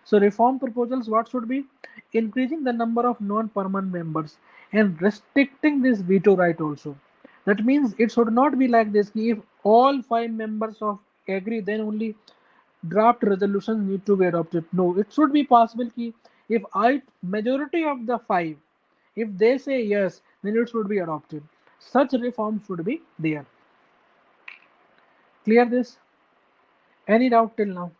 So reform proposals what should be: increasing the number of non-permanent members and restricting this veto right also. That means it should not be like this: if all 5 members of agree, then only draft resolutions need to be adopted. No, it should be possible ki if I majority of the 5, if they say yes, then it should be adopted. Such reforms should be there. Clear this? Any doubt till now?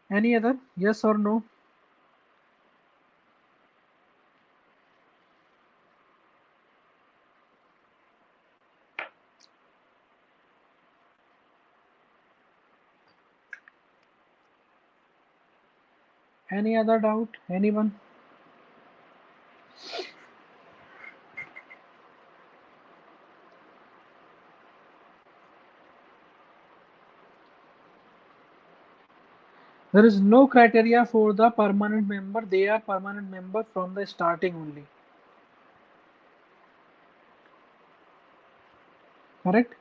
Any other? Yes or no? Any other doubt? Anyone? There is no criteria for the permanent member. They are permanent member from the starting only. Correct?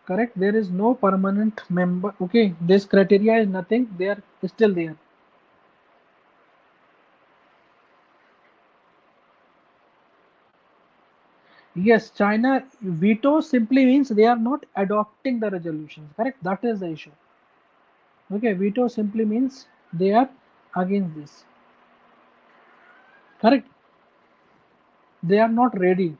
Correct. There is no permanent member. Okay, this criteria is nothing. They are still there. Yes, China veto simply means they are not adopting the resolutions. Correct? That is the issue. Okay, veto simply means they are against this. Correct? They are not ready.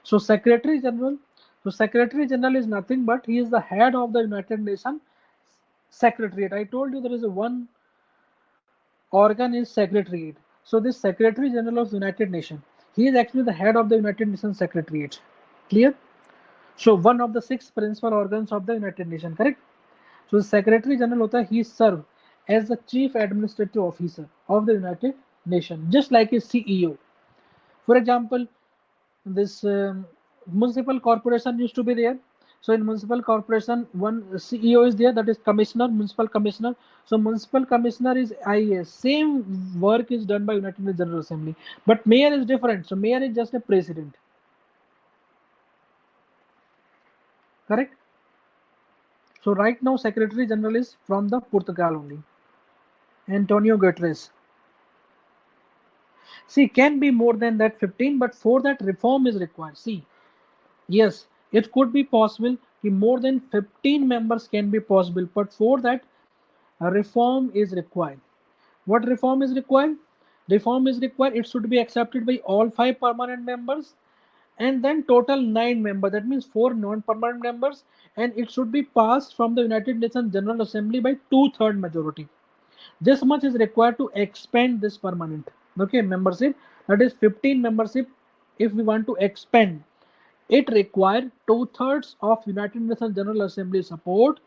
So Secretary General is nothing but he is the head of the United Nations Secretariat. I told you there is a one organ is Secretariat. So this Secretary General of United Nations, he is actually the head of the United Nations Secretariat. Clear? So one of the six principal organs of the United Nations, correct? So the Secretary General hota hai, he serve as the Chief Administrative Officer of the United Nations, just like a CEO. For example, this municipal corporation used to be there. So in municipal corporation, one CEO is there, that is commissioner, municipal commissioner. So municipal commissioner is IAS. Same work is done by United Nations General Assembly, but mayor is different. So mayor is just a president, correct? So right now, Secretary General is from the Portugal only, Antonio Guterres. See, can be more than that 15, but for that reform is required. See, yes, it could be possible कि more than 15 members can be possible, but for that a reform is required. What reform is required? Reform is required. It should be accepted by all five permanent members and then total 9 members. That means four non-permanent members, and it should be passed from the United Nations General Assembly by two-third majority. This much is required to expand this permanent membership. That is 15 membership. If we want to expand, it requires two-thirds of United Nations General Assembly support,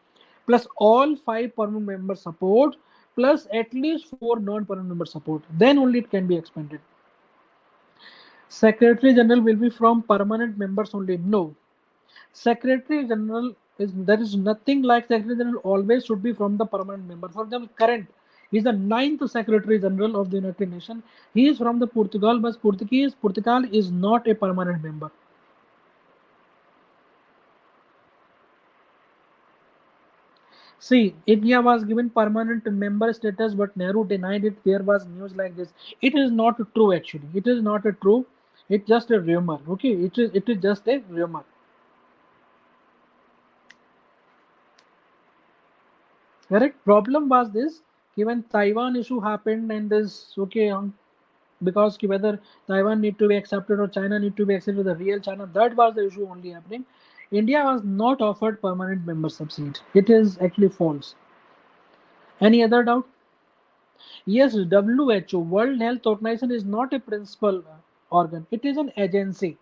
plus all five permanent members support, plus at least four non-permanent members support. Then only it can be expanded. Secretary General will be from permanent members only. No, Secretary General is there is nothing like Secretary General always should be from the permanent member. For example, current he is the ninth Secretary General of the United Nations. He is from the Portugal, but Portugal is not a permanent member. See, India was given permanent member status, but Nehru denied it. There was news like this. It is not true actually. It is not a true. It's just a rumor. Okay, it is just a rumor. Correct. Problem was this. When Taiwan issue happened and this because whether Taiwan need to be accepted or China need to be accepted, the real China, that was the issue only happening. India was not offered permanent membership seat. It is actually false. Any other doubt? Yes, WHO, World Health Organization, is not a principal organ. It is an agency.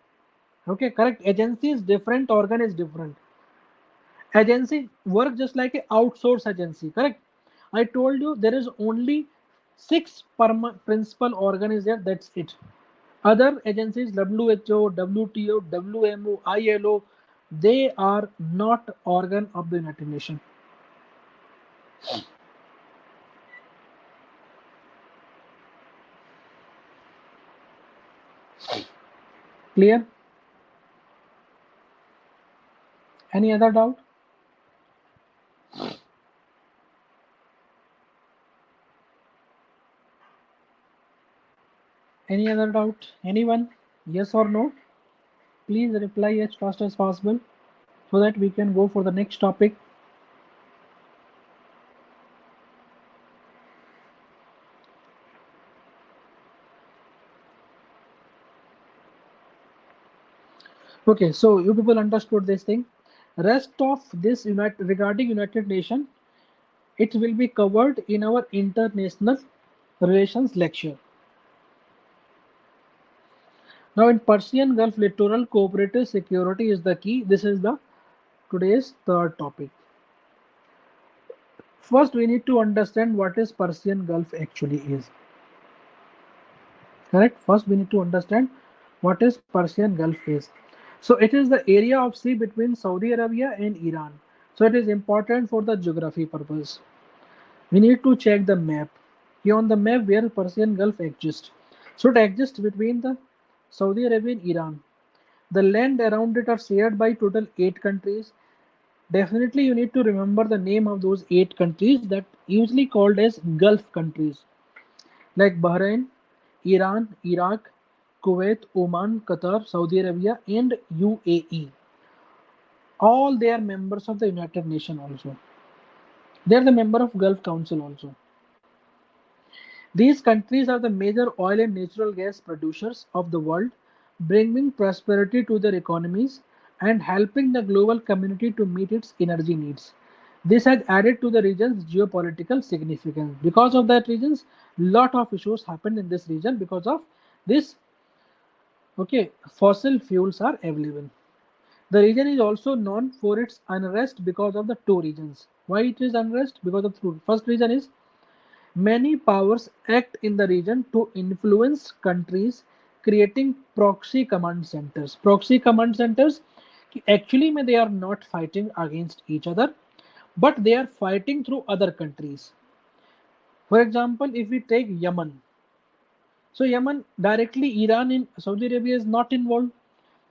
Okay, correct. Agency is different. Organ is different. Agency work just like a outsource agency. Correct. I told you there is only six principal organ is there. That's it. Other agencies, WHO, WTO, WMO, ILO, they are not organ of the United Nations. Clear? Any other doubt? Any other doubt? Anyone? Yes or no? Please reply as fast as possible so that we can go for the next topic. Okay, so you people understood this thing. Rest of this regarding United Nations, it will be covered in our international relations lecture. Now in Persian Gulf littoral cooperative security is the key. This is the today's third topic. First, we need to understand what is Persian Gulf actually is. Correct? First, we need to understand what is Persian Gulf is. So it is the area of sea between Saudi Arabia and Iran. So it is important for the geography purpose. We need to check the map. Here on the map where Persian Gulf exists. So it exists between the Saudi Arabia and Iran. The land around it are shared by total 8 countries. Definitely you need to remember the name of those 8 countries that usually called as Gulf countries like Bahrain, Iran, Iraq, Kuwait, Oman, Qatar, Saudi Arabia, and UAE. All they are members of the United Nations also. They are the member of Gulf Council also. These countries are the major oil and natural gas producers of the world, bringing prosperity to their economies and helping the global community to meet its energy needs. This has added to the region's geopolitical significance. Because of that regions, lot of issues happened in this region because of this. Okay, fossil fuels are available. The region is also known for its unrest because of the two reasons. Why it is unrest? Because of two. First reason is many powers act in the region to influence countries, creating proxy command centers. Proxy command centers actually they are not fighting against each other, but they are fighting through other countries. For example, if we take Yemen, so Yemen directly Iran and Saudi Arabia is not involved,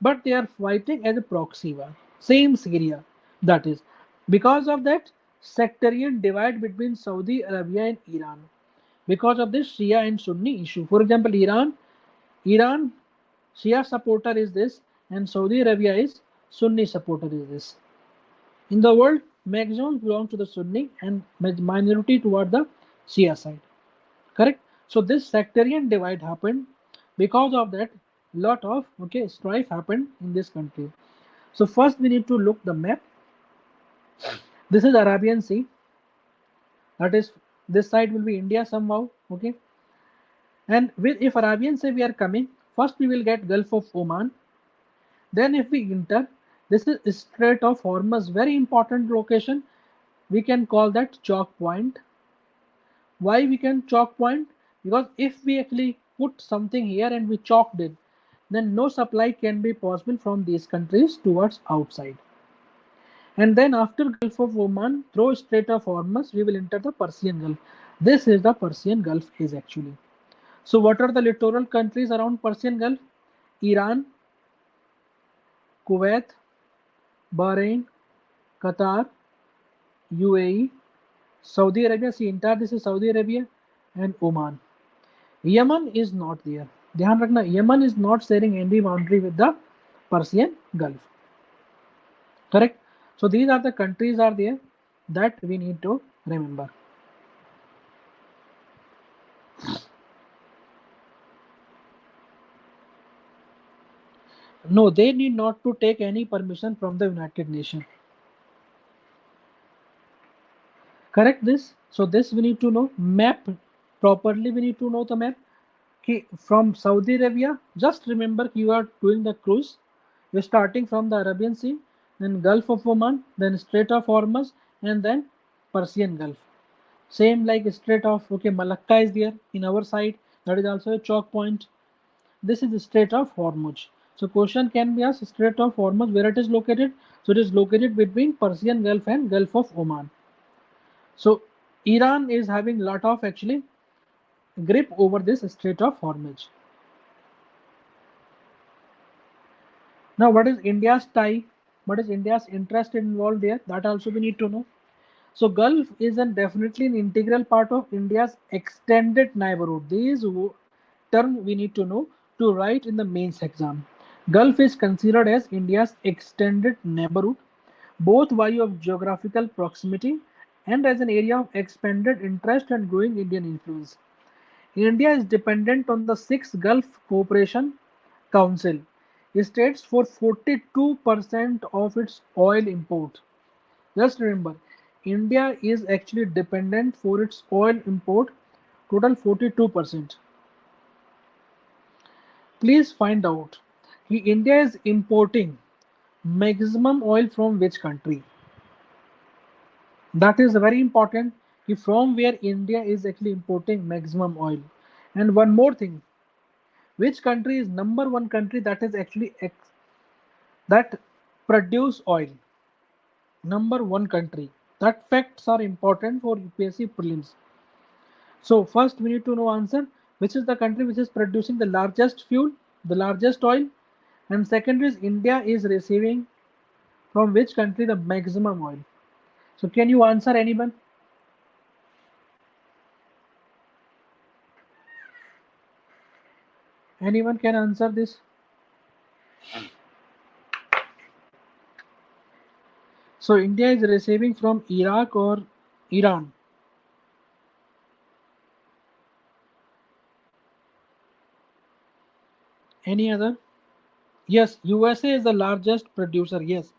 but they are fighting as a proxy war. Same Syria, that is. Because of that sectarian divide between Saudi Arabia and Iran. Because of this Shia and Sunni issue. For example, Iran Shia supporter is this, and Saudi Arabia is Sunni supporter is this. In the world, maximum belong to the Sunni and minority toward the Shia side. Correct? So this sectarian divide happened. Because of that, lot of strife happened in this country. So first we need to look the map. This is Arabian Sea. That is, this side will be India somehow. Okay. And with if Arabian Sea we are coming, first we will get Gulf of Oman. Then if we enter, this is Strait of Hormuz, very important location. We can call that choke point. Why we can choke point? Because if we actually put something here and we choked it, then no supply can be possible from these countries towards outside. And then after Gulf of Oman, through Strait of Hormuz, we will enter the Persian Gulf. This is the Persian Gulf is actually. So what are the littoral countries around Persian Gulf? Iran, Kuwait, Bahrain, Qatar, UAE, Saudi Arabia. See, entire this is Saudi Arabia and Oman. Yemen is not there. ध्यान रखना Yemen is not sharing any boundary with the Persian Gulf. Correct? So these are the countries are there that we need to remember. No, they need not to take any permission from the United Nations. Correct this? So this we need to know. Map properly we need to know the map. Okay, from Saudi Arabia, just remember you are doing the cruise. You're starting from the Arabian Sea, then Gulf of Oman, then Strait of Hormuz, and then Persian Gulf. Same like Strait of Malacca is there in our side. That is also a choke point. This is the Strait of Hormuz. So question can be asked: Strait of Hormuz, where it is located? So it is located between Persian Gulf and Gulf of Oman. So Iran is having lot of actually grip over this Strait of Hormuz. Now, what is India's tie? What is India's interest involved there? That also we need to know. So, Gulf is definitely an integral part of India's extended neighborhood. These term we need to know to write in the mains exam. Gulf is considered as India's extended neighborhood, both by of geographical proximity and as an area of expanded interest and growing Indian influence. India is dependent on the Sixth Gulf Cooperation Council. States for 42% of its oil import. Just remember, India is actually dependent for its oil import, total 42%. Please find out, India is importing maximum oil from which country? That is very important. From where India is actually importing maximum oil. And one more thing, which country is number one country that is actually that produce oil? Number one country. That facts are important for UPSC prelims. So first we need to know answer, which is the country which is producing the largest fuel, the largest oil, and second is India is receiving from which country the maximum oil. So can you answer anyone? Anyone can answer this? So India is receiving from Iraq or Iran? Any other? Yes, USA is the largest producer. Yes.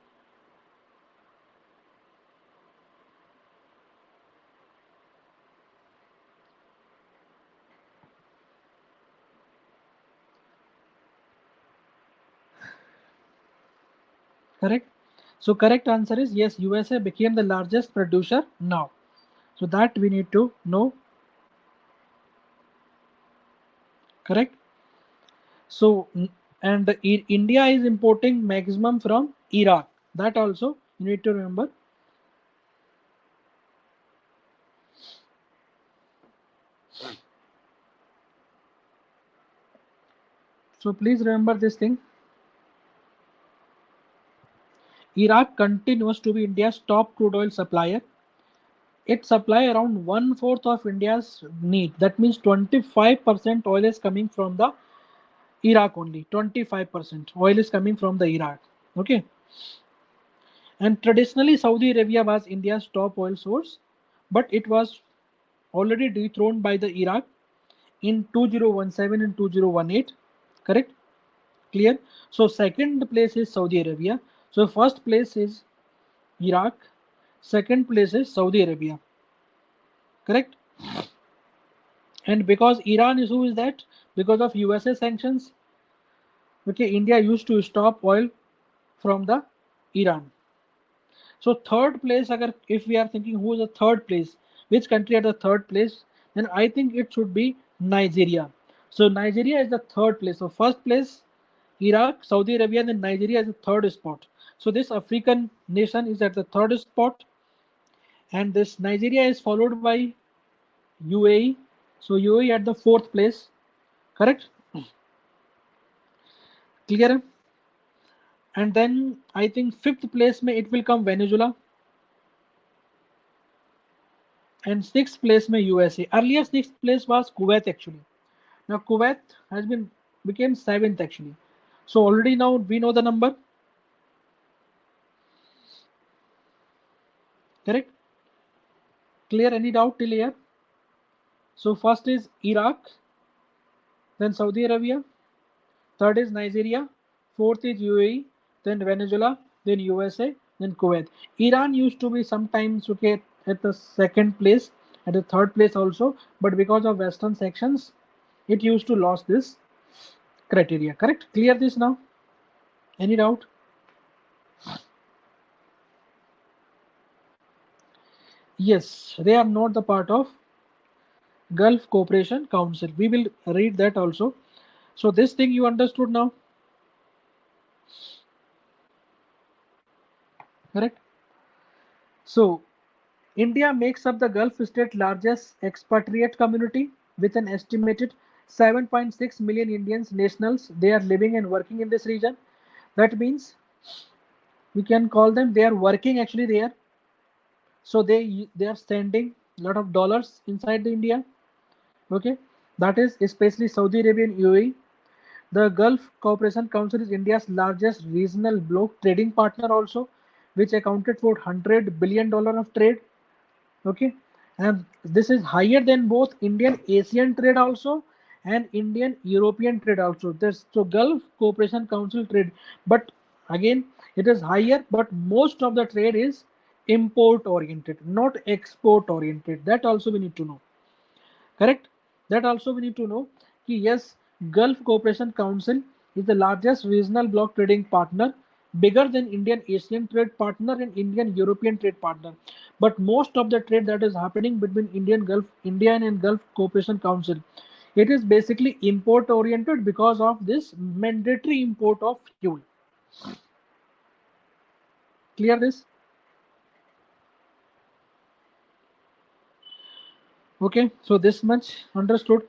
Correct. So correct answer is yes, USA became the largest producer now. So that we need to know. Correct. So and India is importing maximum from Iraq. That also you need to remember. So please remember this thing. Iraq continues to be India's top crude oil supplier. It supplies around 1/4 of India's need. That means 25% oil is coming from the Iraq only. 25% oil is coming from the Iraq. Okay. And traditionally, Saudi Arabia was India's top oil source, but it was already dethroned by the Iraq in 2017 and 2018. Correct? Clear? So second place is Saudi Arabia. So first place is Iraq. Second place is Saudi Arabia. Correct? And because Iran is, who is that? Because of USA sanctions. Okay, India used to stop oil from the Iran. So third place, agar if we are thinking who is the third place, which country at the third place, then I think it should be Nigeria. So Nigeria is the third place. So first place, Iraq, Saudi Arabia, and then Nigeria is the third spot. So this African nation is at the third spot, and this Nigeria is followed by UAE. So UAE at the fourth place. Correct? Clear? And then I think fifth place may it will come Venezuela, and sixth place may USA. Earlier sixth place was Kuwait actually. Now Kuwait has been became seventh actually. So already now we know the number. Correct? Clear? Any doubt till here? So first is Iraq, then Saudi Arabia, third is Nigeria, fourth is UAE, then Venezuela, then USA, then Kuwait. Iran used to be sometimes okay at the second place, at the third place also, but because of Western sections, it used to lose this criteria. Correct? Clear this now? Any doubt? Yes, they are not the part of Gulf Cooperation Council. We will read that also. So this thing you understood now? Correct? So India makes up the Gulf state largest expatriate community with an estimated 7.6 million Indians nationals. They are living and working in this region. That means we can call them they are working actually there. So they are sending a lot of dollars inside the India. Okay, that is especially Saudi Arabia and UAE. The Gulf Cooperation Council is India's largest regional bloc trading partner also, which accounted for $100 billion of trade. Okay, and this is higher than both Indian Asian trade also and Indian European trade also. There's so Gulf Cooperation Council trade, but again it is higher, but most of the trade is import oriented, not export oriented. That also we need to know. Correct? That also we need to know. Ki yes, Gulf Cooperation Council is the largest regional bloc trading partner, bigger than Indian Asian trade partner and Indian European trade partner. But most of the trade that is happening between Indian and Gulf Cooperation Council, it is basically import oriented because of this mandatory import of fuel. Clear this? Okay, so this much understood.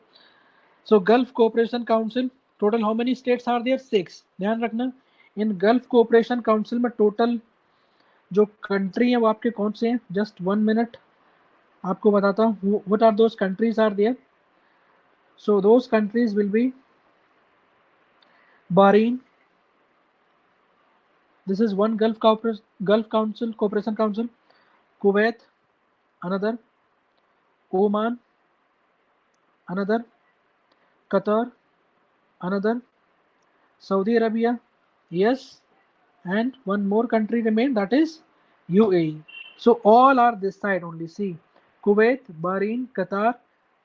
So Gulf Cooperation Council total how many states are there? 6. ध्यान रखना इन gulf cooperation council में total जो country है वो आपके कौन से हैं? जस्ट 1 मिनट आपको बताता हूँ. What are those countries are there? So those countries will be Bahrain. This is one Gulf Council Cooperation Council. Kuwait, another. Oman, another. Qatar, another. Saudi Arabia, yes, and one more country remain, that is UAE. So all are this side only. See, Kuwait, Bahrain, Qatar,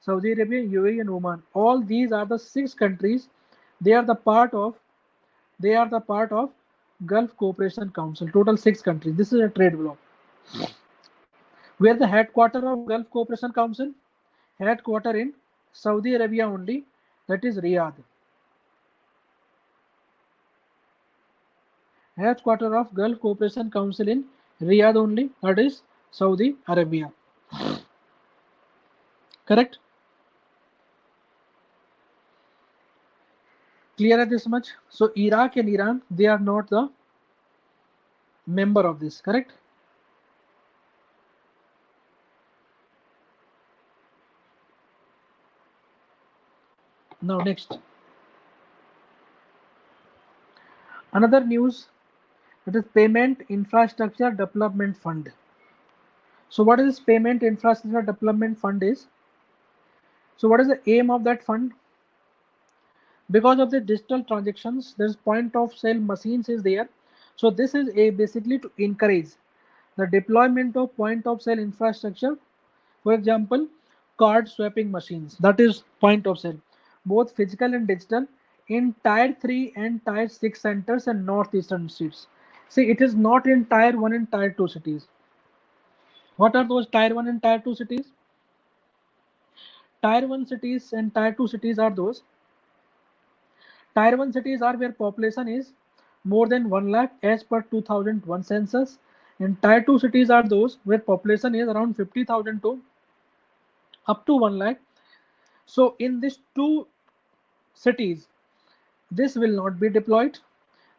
Saudi Arabia, UAE, and Oman. All these are the 6 countries. They are the part of Gulf Cooperation Council. Total 6 countries. This is a trade bloc. Where the headquarter of Gulf Cooperation Council? Headquarter in Saudi Arabia only. That is Riyadh. Headquarter of Gulf Cooperation Council in Riyadh only, that is Saudi Arabia. Correct? Clear at this much? So Iraq and Iran, they are not the member of this, correct? Now next. Another news, that is Payment Infrastructure Development Fund. So what is this Payment Infrastructure Development Fund is? So what is the aim of that fund? Because of the digital transactions, there's point of sale machines is there. So this is basically to encourage the deployment of point of sale infrastructure. For example, card swapping machines, that is point of sale, both physical and digital, in tier 3 and tier 6 centers and northeastern states. See, it is not in tier 1 and tier 2 cities. What are those tier 1 and tier 2 cities? Tier 1 cities and tier 2 cities are those. Tier 1 cities are where population is more than 1 lakh as per 2001 census, and tier 2 cities are those where population is around 50,000 to up to 1 lakh. So in these two cities, this will not be deployed.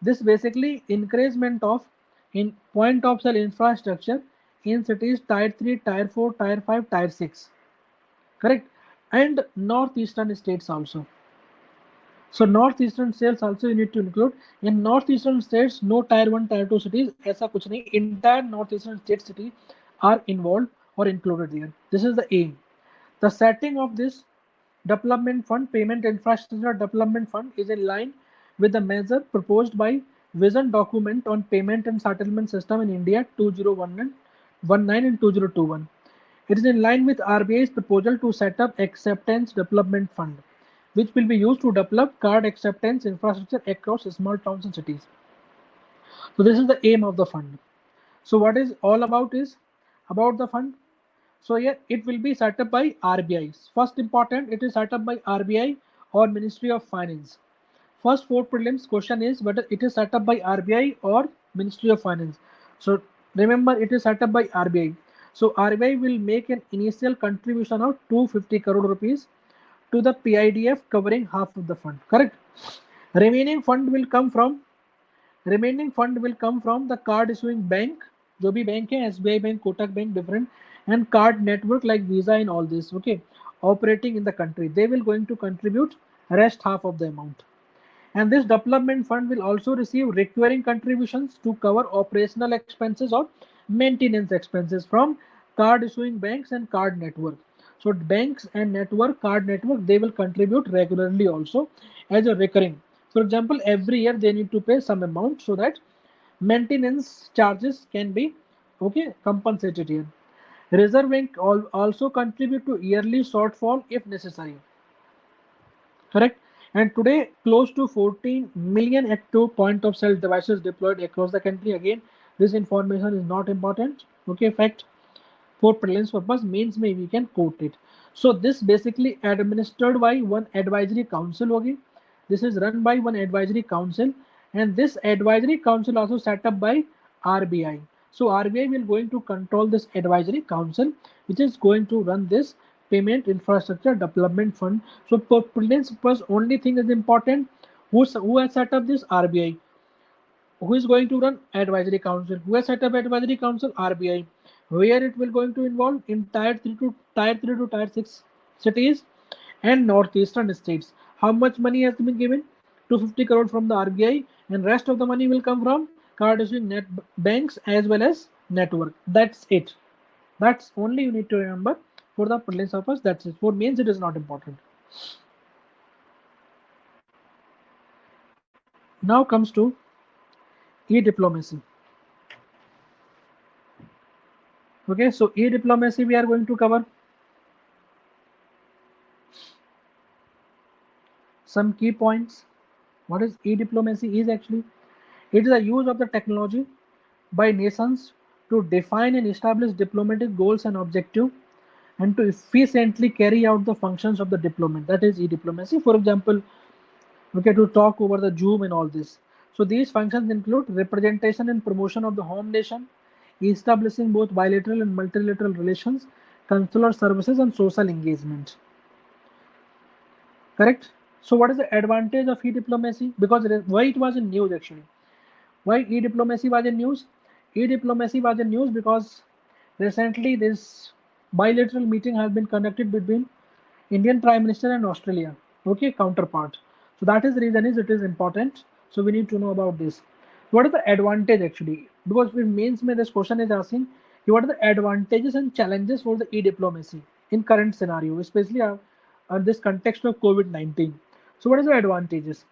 This basically encouragement of in point of sale infrastructure in cities tier 3, tier 4, tier 5, tier 6, correct, and northeastern states also. So northeastern states also you need to include. In northeastern states, no tier 1, tier 2 cities, ऐसा कुछ नहीं, entire northeastern state city are involved or included there. This is the aim. The setting of this development fund, Payment Infrastructure Development Fund, is in line with the measure proposed by Vision Document on Payment and Settlement System in India 2019 and 2021. It is in line with RBI's proposal to set up Acceptance Development Fund, which will be used to develop card acceptance infrastructure across small towns and cities. So this is the aim of the fund. So what is all about is about the fund. So here it will be set up by RBI. First important, it is set up by RBI or Ministry of Finance. First 4 prelims question is whether it is set up by RBI or Ministry of Finance. So remember, it is set up by RBI. So RBI will make an initial contribution of 250 crore rupees to the PIDF covering half of the fund. Correct. Remaining fund will come from the card issuing bank, जो भी bank है, SBI Bank, Kotak Bank, different, and card network like Visa and all this, okay, operating in the country. They will going to contribute rest half of the amount. And this development fund will also receive recurring contributions to cover operational expenses or maintenance expenses from card issuing banks and card network. So banks and card network, they will contribute regularly also as a recurring. For example, every year they need to pay some amount so that maintenance charges can be compensated here. Reserve Bank also contribute to yearly shortfall if necessary. Correct. And today, close to 14 million active point of sale devices deployed across the country. Again, this information is not important. Okay, fact. For prelims purpose means we can quote it. So this basically administered by one advisory council. होगी. This is run by one advisory council, and this advisory council also set up by RBI. So RBI will going to control this advisory council, which is going to run this Payment Infrastructure Development Fund. So for prelims purpose, only thing is important. Who has set up this? RBI. Who is going to run advisory council? Who has set up advisory council? RBI. Where it will going to involve in tier 3 to tier 6 cities and northeastern states. How much money has been given? 250 crore from the RBI, and rest of the money will come from card issuing net banks as well as network. That's it. That's only you need to remember for the prelims purpose. That's it. For mains, it is not important. Now comes to e-diplomacy. Okay, so e-diplomacy we are going to cover some key points. What is e-diplomacy is actually? It is the use of the technology by nations to define and establish diplomatic goals and objectives and to efficiently carry out the functions of the diplomat. That is e-diplomacy. For example, okay, to talk over the Zoom and all this. So these functions include representation and promotion of the home nation, establishing both bilateral and multilateral relations, consular services, and social engagement. Correct? So what is the advantage of e-diplomacy? Because why it was in news actually? Why e-diplomacy was in news? E-diplomacy was in news because recently this bilateral meeting has been conducted between Indian Prime Minister and Australia, okay, counterpart. So that is the reason is it is important. So we need to know about this. What is the advantage actually? Because with mains mein this question is asking what are the advantages and challenges for the e-diplomacy in current scenario, especially this context of COVID-19. So what is the advantages?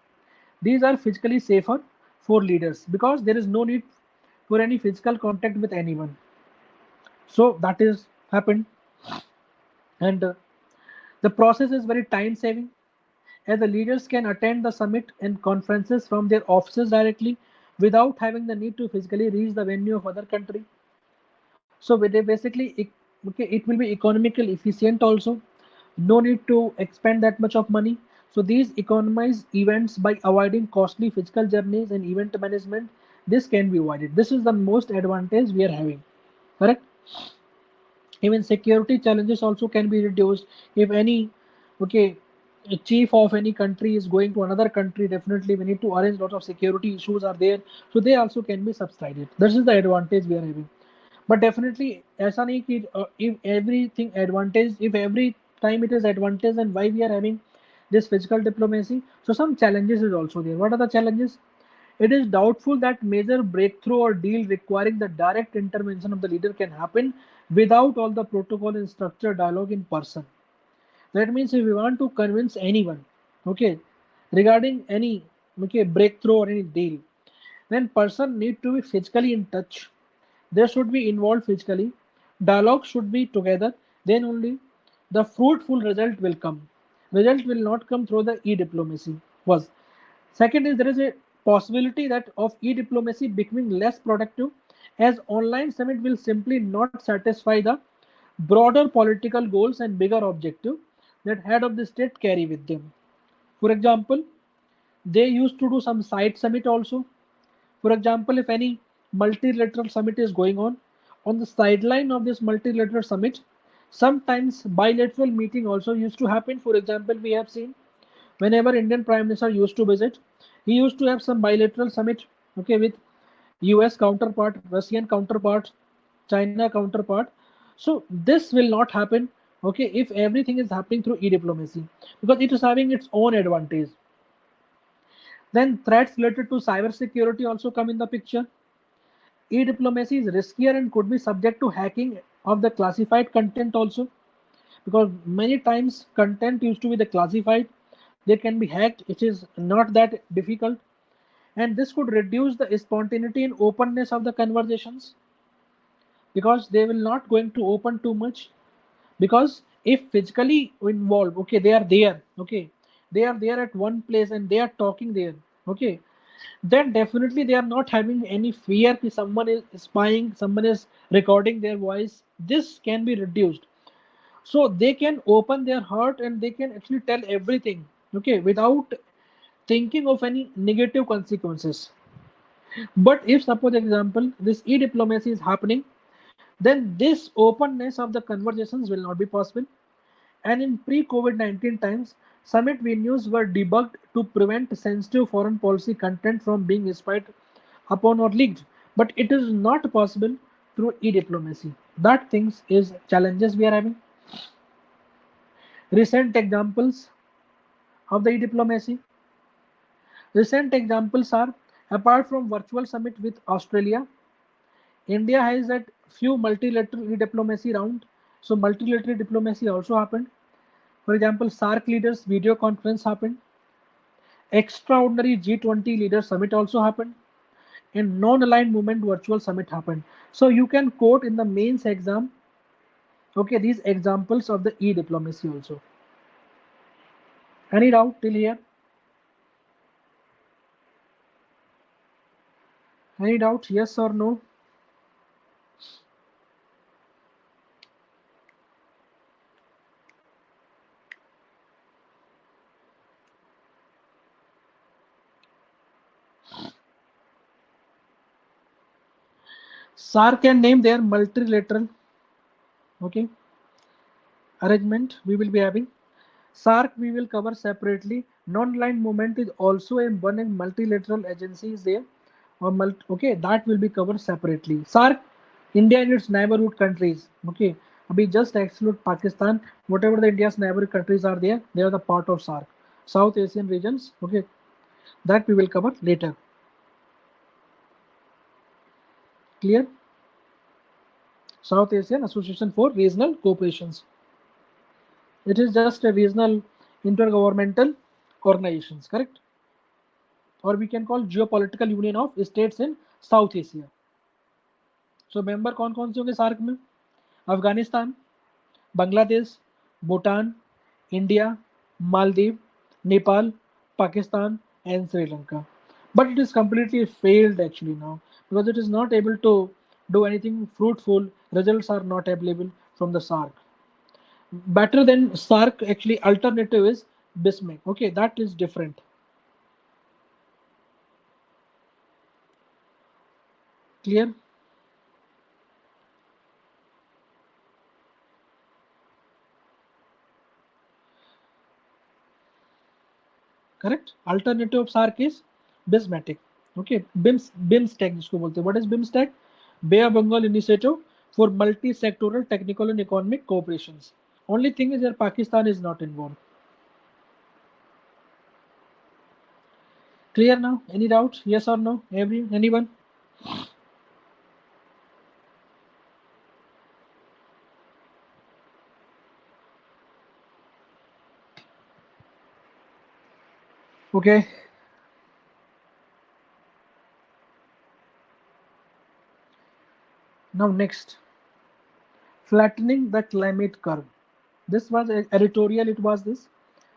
These are physically safer for leaders because there is no need for any physical contact with anyone. So that is happened, and the process is very time saving as the leaders can attend the summit and conferences from their offices directly without having the need to physically reach the venue of other country. So okay, it will be economical efficient also. No need to expend that much of money. So these economize events by avoiding costly physical journeys and event management. This can be avoided. This is the most advantage we are having. Correct? Even security challenges also can be reduced if any, okay, a chief of any country is going to another country. Definitely we need to arrange lot of security issues are there, so they also can be subsided. This is the advantage we are having. But definitely ऐसा नहीं कि if everything advantage, if every time it is advantage, and why we are having this physical diplomacy. So some challenges is also there. What are the challenges? It is doubtful that major breakthrough or deal requiring the direct intervention of the leader can happen without all the protocol and structured dialogue in person. That means if we want to convince anyone, okay, regarding any, okay, breakthrough or any deal, then person need to be physically in touch. They should be involved physically. Dialogue should be together. Then only the fruitful result will come. Result will not come through the e-diplomacy. Was second is there is a possibility that of e-diplomacy becoming less productive as online summit will simply not satisfy the broader political goals and bigger objective that head of the state carry with them. For example, they used to do some side summit also. For example, if any multilateral summit is going on the sideline of this multilateral summit, sometimes bilateral meeting also used to happen. For example, we have seen whenever Indian Prime Minister used to visit, he used to have some bilateral summit, okay, with US counterpart, Russian counterpart, China counterpart. So this will not happen, okay, if everything is happening through e-diplomacy because it is having its own advantage. Then threats related to cyber security also come in the picture. E-diplomacy is riskier and could be subject to hacking of the classified content also because many times content used to be the classified. They can be hacked. It is not that difficult, and this could reduce the spontaneity and openness of the conversations because they will not going to open too much. Because if physically involved, okay, they are there, okay, they are there at one place and they are talking there, okay, then definitely they are not having any fear that someone is spying, someone is recording their voice. This can be reduced, so they can open their heart and they can actually tell everything, okay, without thinking of any negative consequences. But if suppose example this e-diplomacy is happening, then this openness of the conversations will not be possible. And in pre-COVID-19 times, summit venues were debugged to prevent sensitive foreign policy content from being spied upon or leaked. But it is not possible through e-diplomacy. That things is challenges we are having. Recent examples of the e-diplomacy. Recent examples are, apart from virtual summit with Australia, India has that few multilateral diplomacy round. So multilateral diplomacy also happened. For example, SAARC leaders video conference happened. Extraordinary G20 leader summit also happened. And non-aligned movement virtual summit happened. So you can quote in the mains exam, okay, these examples of the e-diplomacy also. Any doubt till here? Any doubt? Yes or no? SAARC can name their multilateral, okay, arrangement we will be having. SAARC we will cover separately. Non-aligned movement is also a one multilateral agency is there, or okay, that will be covered separately. SAARC, India and its neighborhood countries. Okay, we just exclude Pakistan. Whatever the India's neighborhood countries are there, they are the part of SAARC. South Asian regions. Okay, that we will cover later. Clear? South Asian Association for Regional Cooperations. It is just a regional intergovernmental organizations, correct? Or we can call geopolitical union of states in South Asia. So member कौन कौन से होंगे SAARC में? Afghanistan, Bangladesh, Bhutan, India, Maldives, Nepal, Pakistan and Sri Lanka. But it is completely failed actually now because it is not able to do anything fruitful. Results are not available from the SARC. Better than SARC actually alternative is BISMAC. Okay, that is different. Clear? Correct. Alternative of SARC is BISMATIC. Okay, BIMSTEC जिसको बोलते हैं. What is BIMSTEC? Bay of Bengal Initiative for multi-sectoral technical and economic cooperations. Only thing is that Pakistan is not involved. Clear now? Any doubt? Yes or no? Anyone? Okay. Now next, flattening the climate curve. This was editorial. It was this.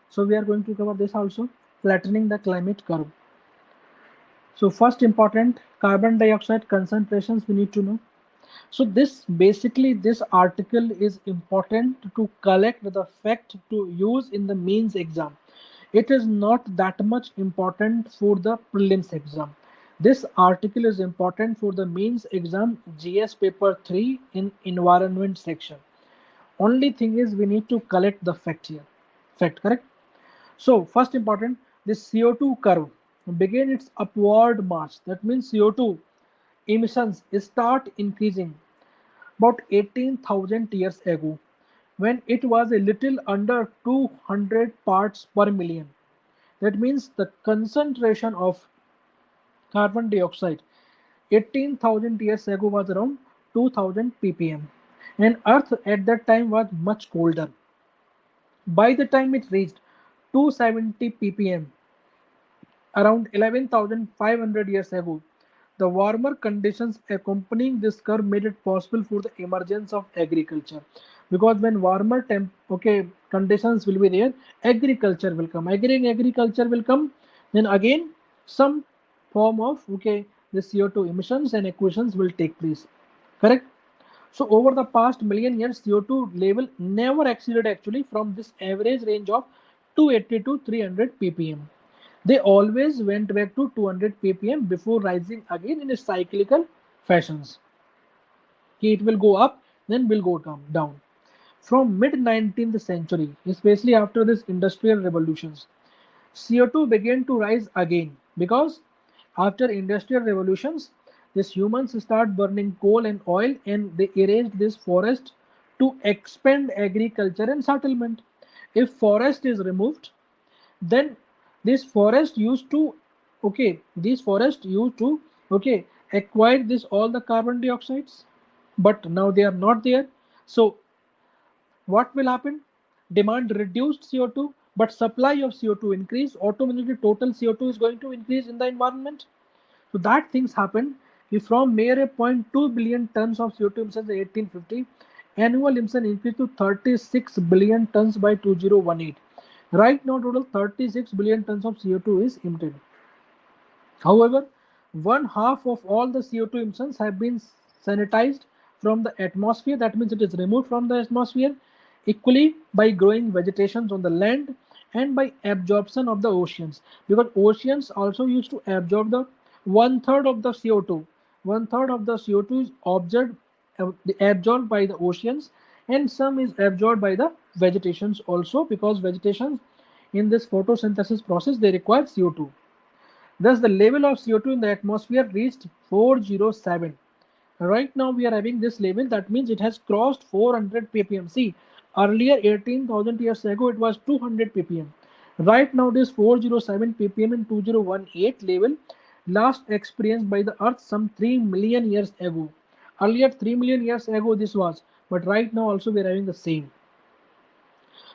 So we are going to cover this also. Flattening the climate curve. So first important carbon dioxide concentrations we need to know. So this basically this article is important to collect the fact to use in the mains exam. It is not that much important for the prelims exam. This article is important for the mains exam GS paper 3 in environment section. Only thing is we need to collect the fact here. Fact, correct? So first important, this CO2 curve begin its upward march. That means CO2 emissions start increasing about 18,000 years ago when it was a little under 200 parts per million. That means the concentration of carbon dioxide 18,000 years ago was around 2000 ppm, and Earth at that time was much colder. By the time it reached 270 ppm, around 11,500 years ago, the warmer conditions accompanying this curve made it possible for the emergence of agriculture. Because when warmer conditions will be there, agriculture will come. Agriculture will come, then again some form of the CO2 emissions and equations will take place. Correct? So over the past million years, CO2 level never exceeded actually from this average range of 280 to 300 ppm. They always went back to 200 ppm before rising again in a cyclical fashions. It will go up, then will go down. From mid 19th century, especially after this industrial revolutions, CO2 began to rise again because after industrial revolutions, these humans start burning coal and oil and they erased this forest to expand agriculture and settlement. If forest is removed, then this forest used to Okay, these forests used to, okay, acquire this all the carbon dioxides, but now they are not there. So what will happen? Demand reduced CO2, but supply of CO2 increased. Automatically, total CO2 is going to increase in the environment. So that things happen. If from mere 0.2 billion tons of CO2 emissions in 1850, annual emission increased to 36 billion tons by 2018. Right now, total 36 billion tons of CO2 is emitted. However, one half of all the CO2 emissions have been sanitized from the atmosphere. That means it is removed from the atmosphere equally by growing vegetations on the land and by absorption of the oceans. Because oceans also used to absorb the one third of the CO2. One third of the CO2 is absorbed by the oceans, and some is absorbed by the vegetations also, because vegetations in this photosynthesis process they require CO2. Thus, the level of CO2 in the atmosphere reached 407. Right now, we are having this level. That means it has crossed 400 ppm. See, earlier 18,000 years ago, it was 200 ppm. Right now, this 407 ppm in 2018 level last experienced by the Earth some 3 million years ago. Earlier, 3 million years ago, this was. But right now, also, we are having the same.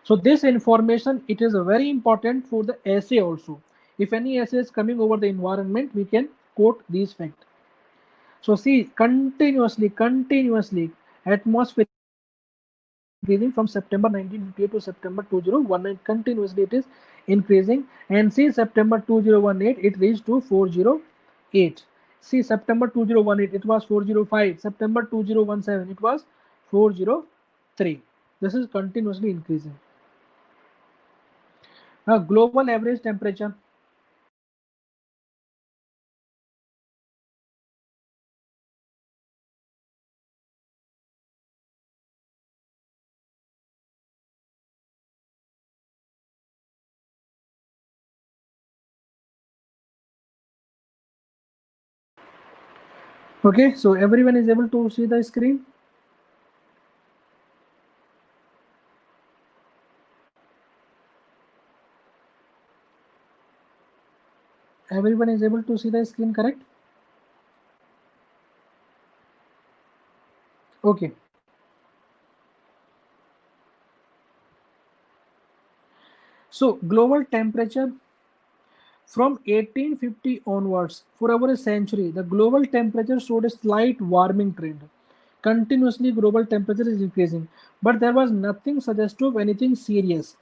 So this information, it is very important for the essay also. If any essay is coming over the environment, we can quote these facts. So see, continuously, atmosphere increasing from September 1958 to September 2019. Continuously it is increasing. And see, September 2018, it reached to 408. See, September 2018, it was 405. September 2017, it was 403. This is continuously increasing. Now, global average temperature. Okay, so everyone is able to see the screen. Everyone is able to see the screen, correct? Okay. So global temperature from 1850 onwards, for over a century, the global temperature showed a slight warming trend. Continuously, global temperature is increasing, but there was nothing suggestive of anything serious.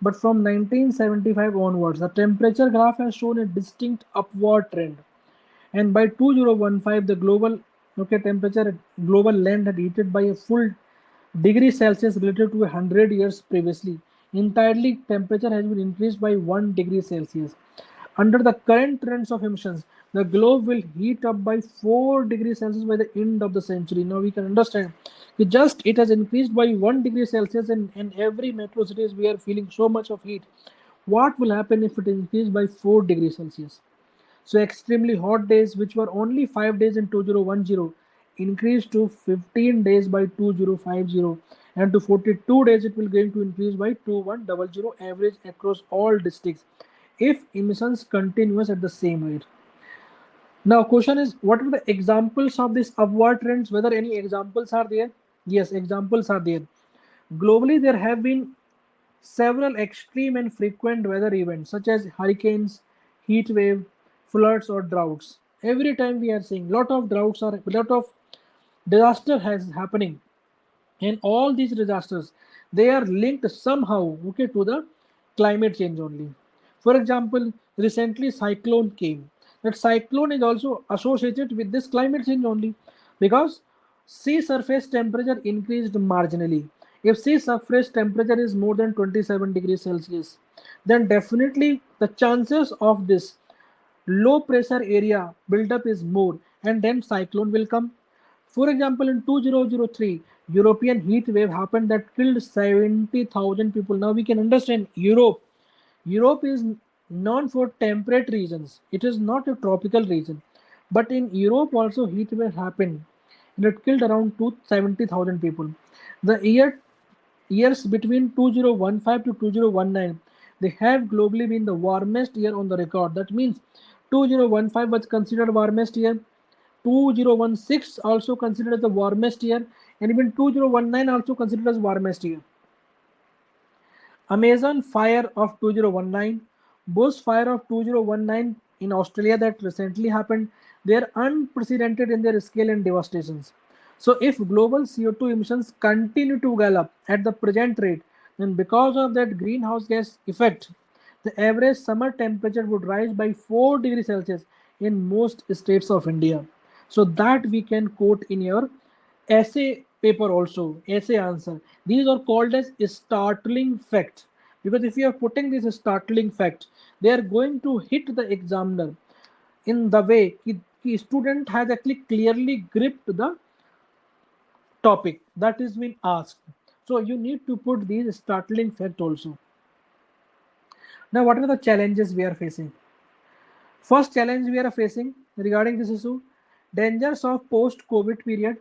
But from 1975 onwards, the temperature graph has shown a distinct upward trend. And by 2015, the global land had heated by a full degree Celsius relative to 100 years previously. Entirely, temperature has been increased by 1 degree Celsius. Under the current trends of emissions, the globe will heat up by 4 degrees Celsius by the end of the century. Now we can understand it has increased by 1 degree Celsius, and in every metro cities we are feeling so much of heat. What will happen if it increases by 4 degrees Celsius? So extremely hot days, which were only 5 days in 2010, increased to 15 days by 2050, and to 42 days it will going to increase by 2100 average across all districts if emissions continues at the same rate. Now question is, what are the examples of these upward trends? Whether any examples are there? Yes, examples are there. Globally, there have been several extreme and frequent weather events such as hurricanes, heat wave, floods or droughts. Every time we are seeing lot of droughts or lot of disaster has happening, and all these disasters they are linked somehow, okay, to the climate change only. For example, recently cyclone came. That cyclone is also associated with this climate change only, because sea surface temperature increased marginally. If sea surface temperature is more than 27 degrees Celsius, then definitely the chances of this low pressure area buildup is more, and then cyclone will come. For example, in 2003, European heat wave happened that killed 70,000 people. Now we can understand Europe. Europe is known for temperate regions. It is not a tropical region. But in Europe also heat wave happened, and it killed around 270,000 people. The years between 2015 to 2019, they have globally been the warmest year on the record. That means 2015 was considered warmest year. 2016 also considered as the warmest year, and even 2019 also considered as warmest year. Amazon fire of 2019, Bush fire of 2019 in Australia that recently happened, they are unprecedented in their scale and devastations. So if global CO2 emissions continue to gallop at the present rate, then because of that greenhouse gas effect, the average summer temperature would rise by 4 degrees Celsius in most states of India. So that we can quote in your essay paper also, essay answer. These are called as startling facts, because if you are putting this startling fact, they are going to hit the examiner in the way the student has actually clearly gripped the topic that is being asked. So you need to put these startling fact also. Now what are the challenges we are facing? First challenge we are facing regarding this issue, dangers of post-COVID period,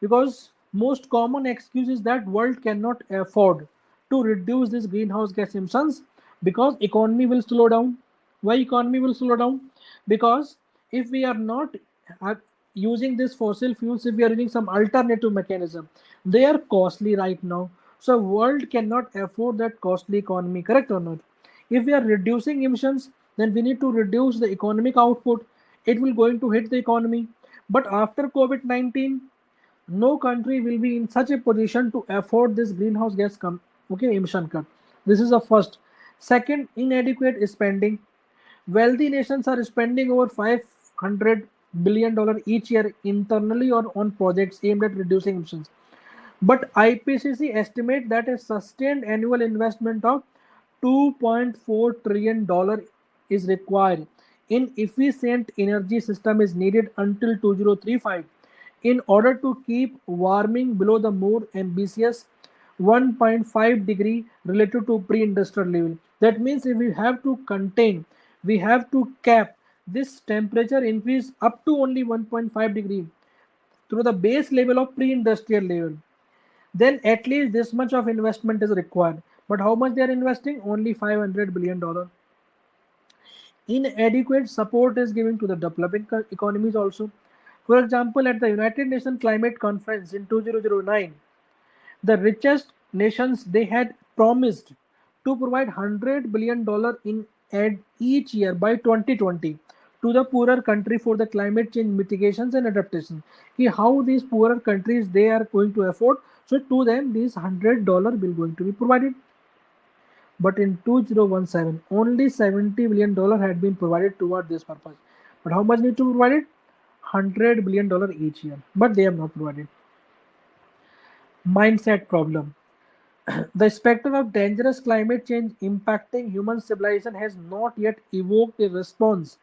because most common excuse is that world cannot afford to reduce this greenhouse gas emissions because economy will slow down. Why economy will slow down? Because if we are not uh, using this fossil fuels, if we are using some alternative mechanism, they are costly right now. So world cannot afford that costly economy, correct or not? If we are reducing emissions, then we need to reduce the economic output. It will going to hit the economy. But after COVID-19, no country will be in such a position to afford this greenhouse gas emission cut. This is the first. Second, inadequate spending. Wealthy nations are spending over $500 billion each year internally or on projects aimed at reducing emissions. But IPCC estimate that a sustained annual investment of $2.4 trillion is required in efficient energy system is needed until 2035 in order to keep warming below the more ambitious 1.5 degree related to pre-industrial level. That means if we have to contain, we have to cap this temperature increase up to only 1.5 degree through the base level of pre-industrial level, then at least this much of investment is required. But how much they are investing? Only $500 billion. Inadequate support is given to the developing economies also. For example, at the United Nations Climate Conference in 2009, the richest nations they had promised to provide $100 billion in aid each year by 2020 to the poorer country for the climate change mitigations and adaptation. How these poorer countries they are going to afford, so to them these $100 will going to be provided. But in 2017, only $70 billion had been provided toward this purpose. But how much need to be provided? $100 billion each year. But they have not provided. Mindset problem. The specter of dangerous climate change impacting human civilization has not yet evoked a response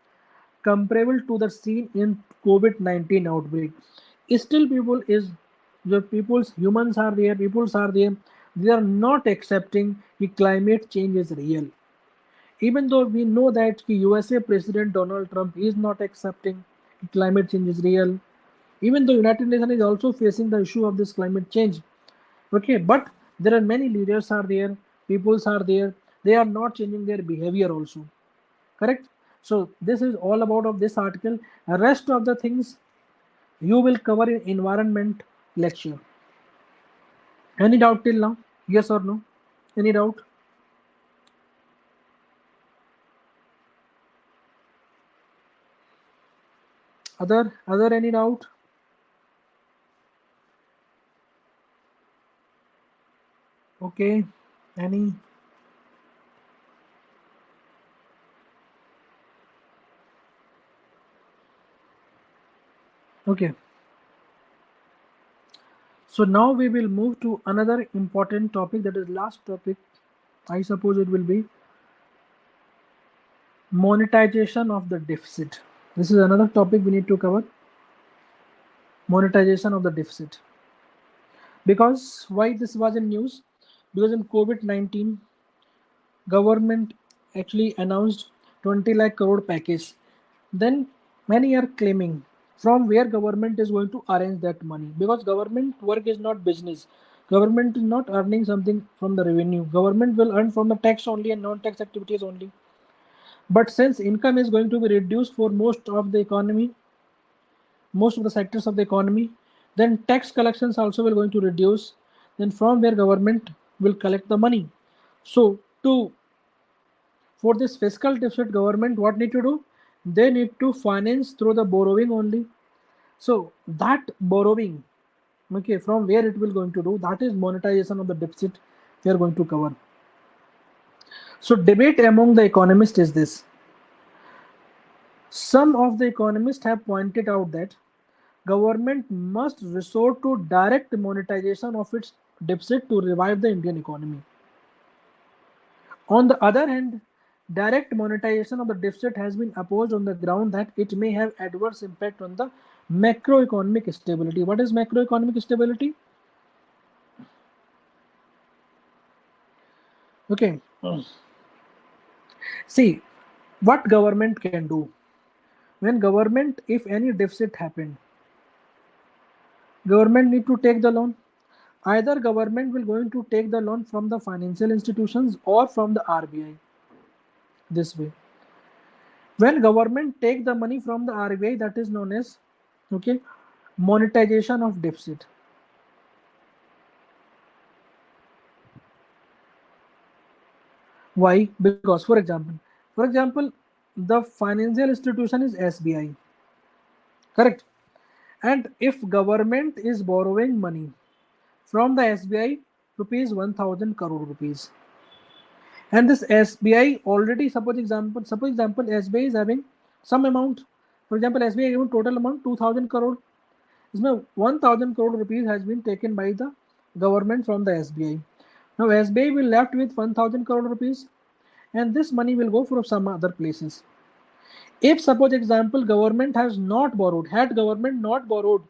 comparable to the seen in COVID-19 outbreak. Still, humans are there, peoples are there. They are not accepting the climate change is real. Even though we know that the USA President Donald Trump is not accepting climate change is real. Even though United Nations is also facing the issue of this climate change. Okay, but there are many leaders are there, peoples are there, they are not changing their behavior also, correct? So this is all about of this article. The rest of the things you will cover in environment lecture. Any doubt till now? Yes or no? Any doubt? Other any doubt? Okay, any? Okay, so now we will move to another important topic, that is last topic. I suppose it will be monetization of the deficit. This is another topic we need to cover. Monetization of the deficit. Because why this was in news? Because in COVID-19, government actually announced 20 lakh crore package. Then many are claiming from where government is going to arrange that money, because government work is not business. Government is not earning something from the revenue. Government will earn from the tax only and non-tax activities only. But since income is going to be reduced for most of the economy, most of the sectors of the economy, then tax collections also will going to reduce. Then from where government will collect the money. So to for this fiscal deficit, government what need to do? They need to finance through the borrowing only. So that borrowing, okay, from where it will going to do, that is monetization of the deficit we are going to cover. So debate among the economists is this. Some of the economists have pointed out that government must resort to direct monetization of its deficit to revive the Indian economy. On the other hand, direct monetization of the deficit has been opposed on the ground that it may have adverse impact on the macroeconomic stability. What is macroeconomic stability? Okay. See, what government can do. When government, if any deficit happened, government need to take the loan. Either government will going to take the loan from the financial institutions or from the RBI. This way. When government take the money from the RBI, that is known as, okay, monetization of deficit. Why? Because for example, the financial institution is SBI, correct? And if government is borrowing money from the SBI, rupees 1000 crore rupees, and this SBI already, suppose example SBI is having some amount. For example, SBI given total amount 2000 crore. इसमें 1000 crore rupees has been taken by the government from the SBI. Now SBI will left with 1000 crore rupees, and this money will go for some other places. If suppose example government has not borrowed, had government not borrowed,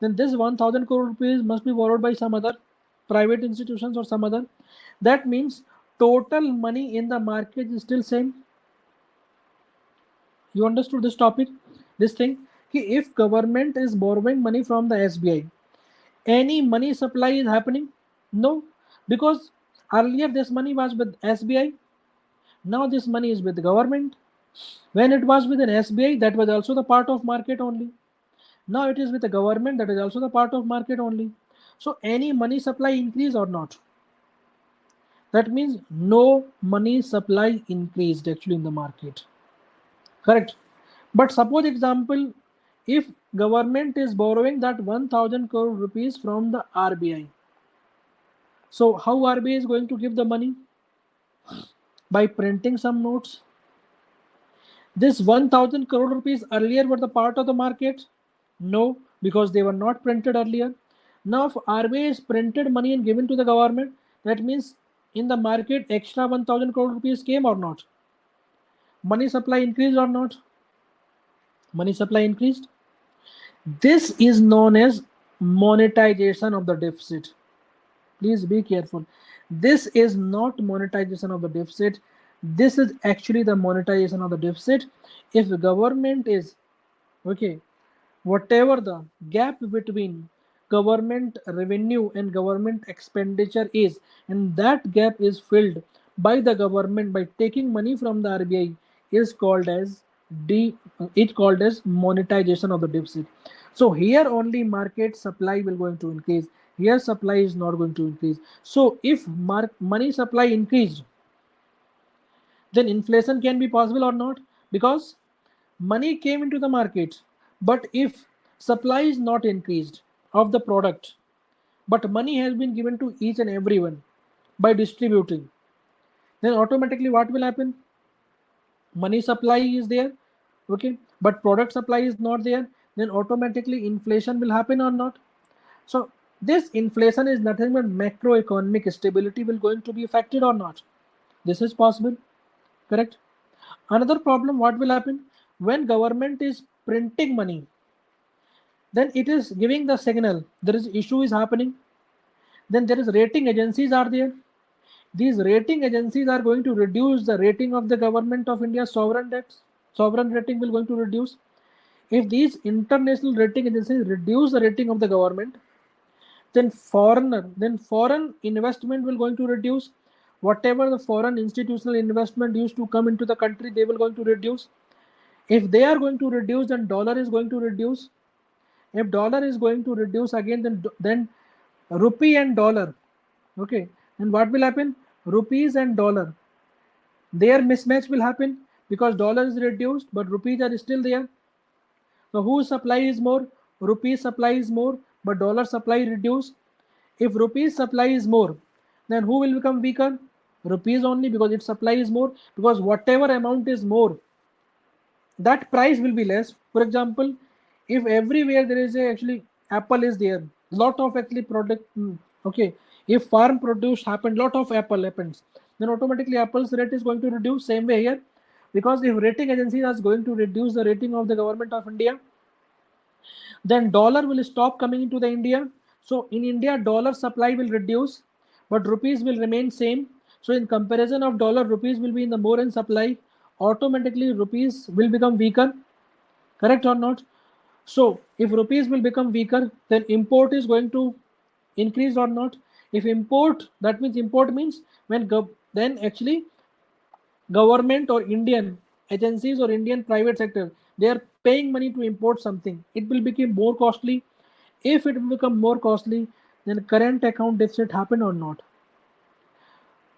then this 1000 crore rupees must be borrowed by some other private institutions or some other. That means total money in the market is still same. You understood this topic, this thing? If government is borrowing money from the SBI, any money supply is happening? No, because earlier this money was with SBI, now this money is with the government. When it was with an SBI, that was also the part of market only. Now it is with the government, that is also the part of market only. So any money supply increase or not? That means no money supply increased actually in the market. Correct. But suppose example, if government is borrowing that 1000 crore rupees from the RBI. So how RBI is going to give the money? By printing some notes. This 1000 crore rupees earlier were the part of the market? No, because they were not printed earlier. Now, if RBI is printed money and given to the government, that means in the market extra 1000 crore rupees came or not? Money supply increased or not? Money supply increased. This is known as monetization of the deficit. Please be careful. This is not monetization of the deficit. This is actually the monetization of the deficit. If the government is, okay, whatever the gap between government revenue and government expenditure is, and that gap is filled by the government by taking money from the RBI, is called as monetization of the deficit. So here only market supply will going to increase. Here supply is not going to increase. So if money supply increased, then inflation can be possible or not? Because money came into the market, but if supply is not increased of the product, but money has been given to each and everyone by distributing, then automatically what will happen? Money supply is there, okay, but product supply is not there, then automatically inflation will happen or not? So this inflation is nothing but macroeconomic stability will going to be affected or not? This is possible, correct? Another problem, what will happen? When government is printing money, then it is giving the signal there is issue is happening. Then there is rating agencies are there. These rating agencies are going to reduce the rating of the government of India's sovereign debts. Sovereign rating will going to reduce. If these international rating agencies reduce the rating of the government, then foreign investment will going to reduce. whatever the foreign institutional investment used to come into the country, they will going to reduce. If they are going to reduce, then dollar is going to reduce. If dollar is going to reduce again, then rupee and dollar, okay, then what will happen? Rupees and dollar, their mismatch will happen because dollar is reduced but rupees are still there. So whose supply is more? Rupees supply is more, but dollar supply reduced. If rupees supply is more, then who will become weaker? Rupees only, because its supply is more. Because whatever amount is more, that price will be less. For example, if everywhere there is a actually apple is there, lot of actually product, okay. If farm produce happen, lot of apple happens, then automatically apple's rate is going to reduce. Same way here, because if rating agencies are going to reduce the rating of the government of India, then dollar will stop coming into the India. So in India, dollar supply will reduce, but rupees will remain same. So in comparison of dollar, rupees will be in the more in supply. Automatically, rupees will become weaker. Correct or not? So if rupees will become weaker, then import is going to increase or not? If import, that means import means when then actually government or Indian agencies or Indian private sector, they are paying money to import something. It will become more costly. If it will become more costly, then current account deficit happen or not?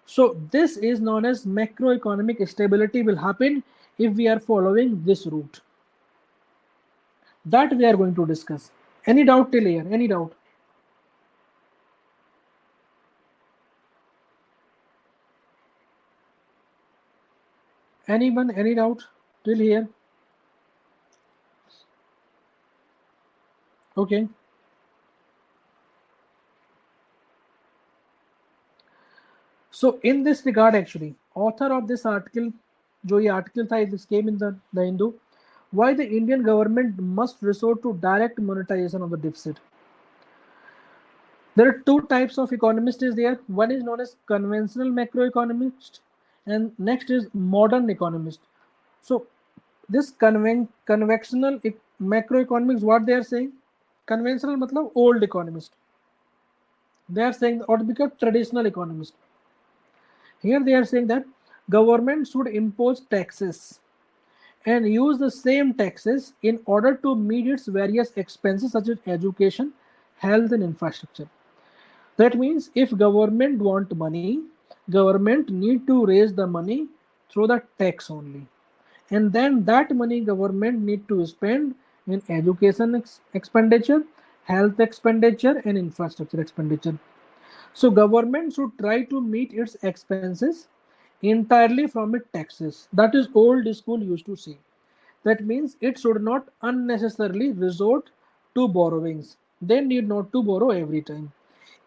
So this is known as macroeconomic stability will happen if we are following this route. That we are going to discuss. Any doubt till here? Any doubt? Anyone? Any doubt till here? Okay. So in this regard, actually, author of this article, जो ये article था, this came in the Hindu, why the Indian government must resort to direct monetization of the deficit. There are two types of economists is there. One is known as conventional macroeconomist, and next is modern economist. So this conventional macroeconomics, what they are saying, conventional matlab old economist. They are saying, or become traditional economist. Here they are saying that government should impose taxes and use the same taxes in order to meet its various expenses such as education, health and infrastructure. That means if government want money, government need to raise the money through the tax only. And then that money government need to spend in education expenditure, health expenditure and infrastructure expenditure. So government should try to meet its expenses entirely from its taxes. That is old school used to say. That means it should not unnecessarily resort to borrowings. They need not to borrow every time.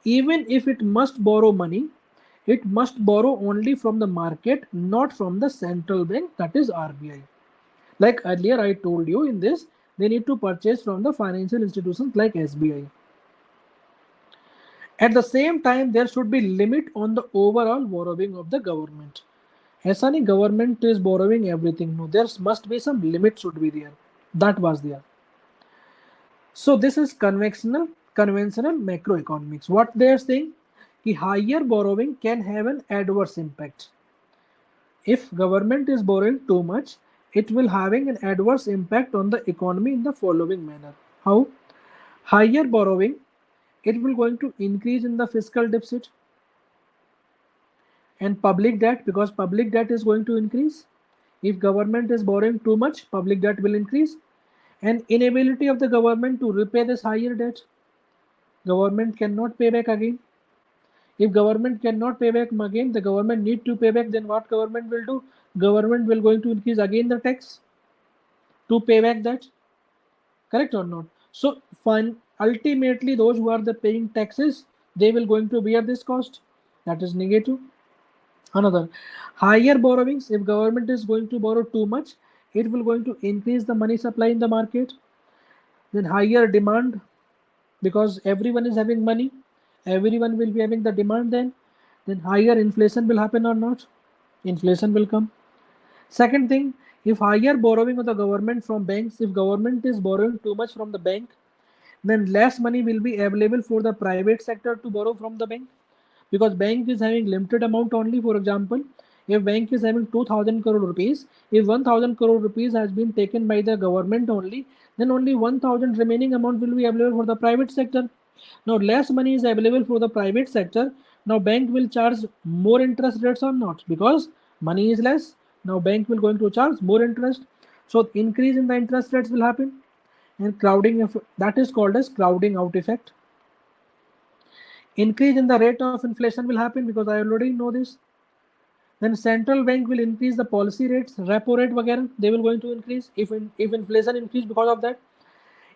Even if it must borrow money, it must borrow only from the market, not from the central bank, that is RBI. Like earlier I told you in this, they need to purchase from the financial institutions like SBI. At the same time, there should be limit on the overall borrowing of the government. ऐसा नहीं government is borrowing everything. No, there must be some limit should be there. That was there. So this is conventional macroeconomics. What they are saying, कि higher borrowing can have an adverse impact. If government is borrowing too much, it will having an adverse impact on the economy in the following manner. How? Higher borrowing, it will going to increase in the fiscal deficit and public debt, because public debt is going to increase. If government is borrowing too much, public debt will increase, and inability of the government to repay this higher debt. Government cannot pay back again. If government cannot pay back again, the government need to pay back, then what government will do? Government will going to increase again the tax to pay back that. Correct or not? So fine, ultimately those who are the paying taxes, they will going to bear this cost. That is negative. Another, higher borrowings, if government is going to borrow too much, it will going to increase the money supply in the market. Then higher demand, because everyone is having money, everyone will be having the demand. Then higher inflation will happen or not? Inflation will come. Second thing, if higher borrowing of the government from banks, if government is borrowing too much from the bank, then less money will be available for the private sector to borrow from the bank. because bank is having limited amount only. For example, if bank is having 2000 crore rupees, if 1000 crore rupees has been taken by the government only, then only 1000 remaining amount will be available for the private sector. Now less money is available for the private sector. Now bank will charge more interest rates or not, because money is less. Now bank will going to charge more interest, so increase in the interest rates will happen, and crowding, that is called as crowding out effect. Increase in the rate of inflation will happen, because I already know this. Then central bank will increase the policy rates, repo rate वगैरह, they will going to increase if inflation increase. Because of that,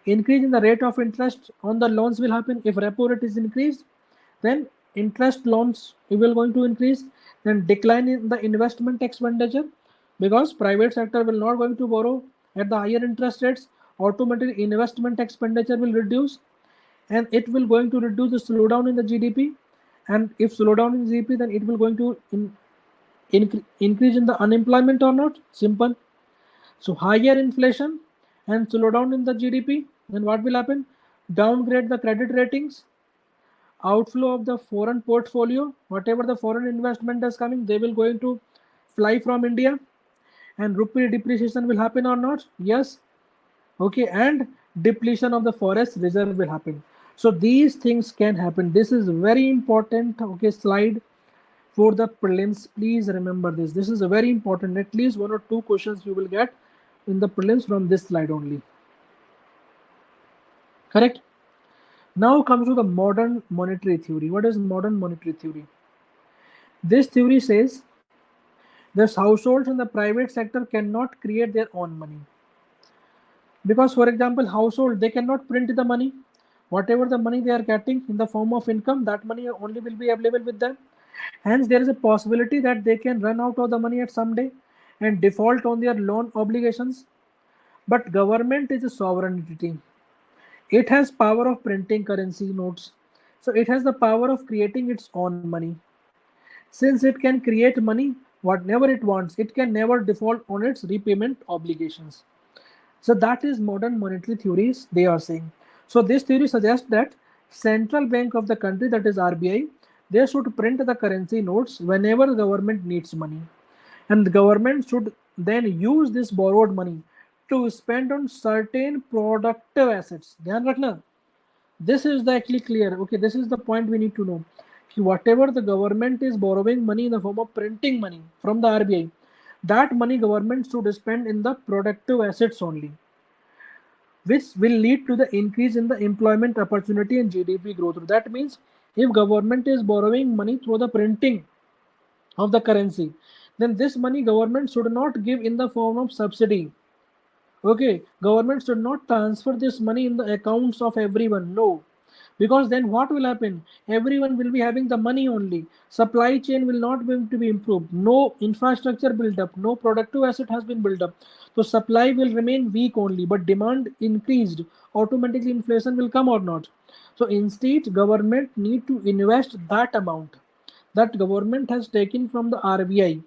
increase in the rate of interest on the loans will happen. If repo rate is increased, then interest loans will going to increase. Then decline in the investment expenditure, because private sector will not going to borrow at the higher interest rates, automatically investment expenditure will reduce, and it will going to reduce the slowdown in the GDP. And if slowdown in GDP, then it will going to increase in the unemployment or not. Simple. So higher inflation and slowdown in the GDP, then what will happen? Downgrade the credit ratings, outflow of the foreign portfolio, whatever the foreign investment is coming, they will going to fly from India, and rupee depreciation will happen or not? Yes. Okay, and depletion of the forest reserve will happen. So these things can happen. This is very important, okay, slide for the prelims. Please remember this. This is a very important. At least 1 or 2 questions you will get in the prelims from this slide only. Correct? Now comes to the modern monetary theory. What is modern monetary theory? This theory says that households in the private sector cannot create their own money. Because, for example, household, they cannot print the money. Whatever the money they are getting in the form of income, that money only will be available with them. Hence, there is a possibility that they can run out of the money at some day and default on their loan obligations. But government is a sovereign entity. It has power of printing currency notes. So it has the power of creating its own money. Since it can create money whatever it wants, it can never default on its repayment obligations. So that is modern monetary theories they are saying. So this theory suggests that central bank of the country, that is RBI, they should print the currency notes whenever the government needs money, and the government should then use this borrowed money to spend on certain productive assets. ध्यान रखना, this is the actually clear. Okay, this is the point we need to know. Whatever the government is borrowing money in the form of printing money from the RBI, that money government should spend in the productive assets only, which will lead to the increase in the employment opportunity and GDP growth. That means if government is borrowing money through the printing of the currency, then this money government should not give in the form of subsidy. Okay, government should not transfer this money in the accounts of everyone. No, because then what will happen? Everyone will be having the money only. Supply chain will not going to be improved. No infrastructure built up. No productive asset has been built up. So supply will remain weak only, but demand increased. Automatically inflation will come or not. So instead, government need to invest that amount that government has taken from the RBI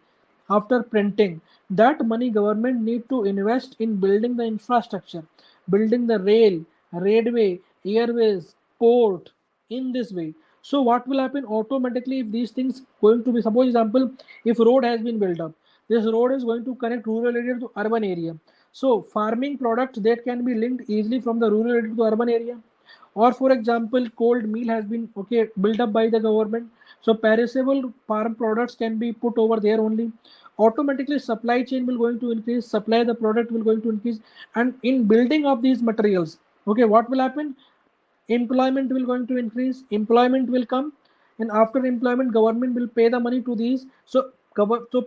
after printing. That money government need to invest in building the infrastructure, building the rail, railway, airways, port, in this way. So what will happen automatically if these things going to be, suppose example, if road has been built up, this road is going to connect rural area to urban area. So farming products that can be linked easily from the rural area to urban area. Or for example, cold meal has been okay built up by the government, so perishable farm products can be put over there only. Automatically supply chain will going to increase, supply the product will going to increase, and in building of these materials, okay, what will happen? Employment will going to increase, employment will come, and after employment government will pay the money to these. So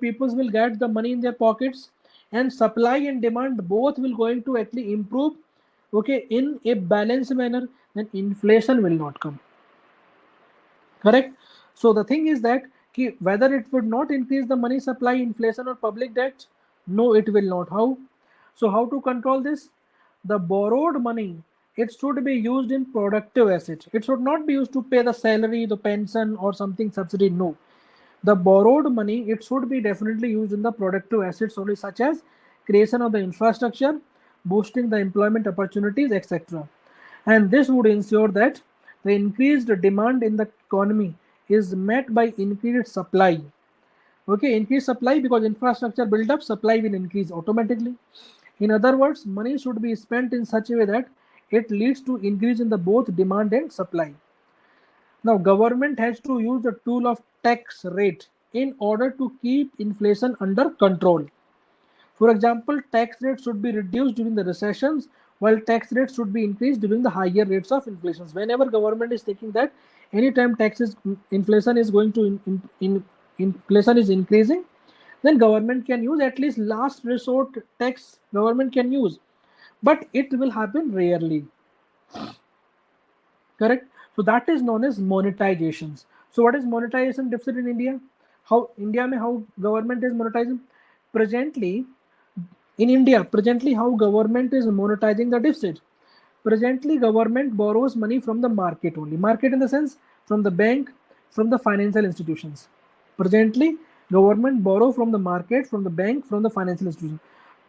people will get the money in their pockets, and supply and demand both will going to actually improve, okay, in a balanced manner. Then inflation will not come. Correct? So the thing is that whether it would not increase the money supply, inflation, or public debt? No, it will not. How? So how to control this? The borrowed money, it should be used in productive assets. It should not be used to pay the salary, the pension, or something subsidy. No. The borrowed money, it should be definitely used in the productive assets only, such as creation of the infrastructure, boosting the employment opportunities, etc. And this would ensure that the increased demand in the economy is met by increased supply. Okay, increased supply because infrastructure build up, supply will increase automatically. In other words, money should be spent in such a way that it leads to increase in the both demand and supply. Now, government has to use the tool of tax rate in order to keep inflation under control. For example, tax rates should be reduced during the recessions, while tax rates should be increased during the higher rates of inflation. Whenever government is thinking that anytime taxes inflation is going to inflation is increasing, then government can use at least last resort tax government can use, but it will happen rarely. Correct. So that is known as monetizations. So what is monetization deficit in India? How India mein how government is monetizing? Presently, in India, presently how government is monetizing the deficit. Presently, government borrows money from the market only. Market in the sense from the bank, from the financial institutions. Presently, government borrow from the market, from the bank, from the financial institution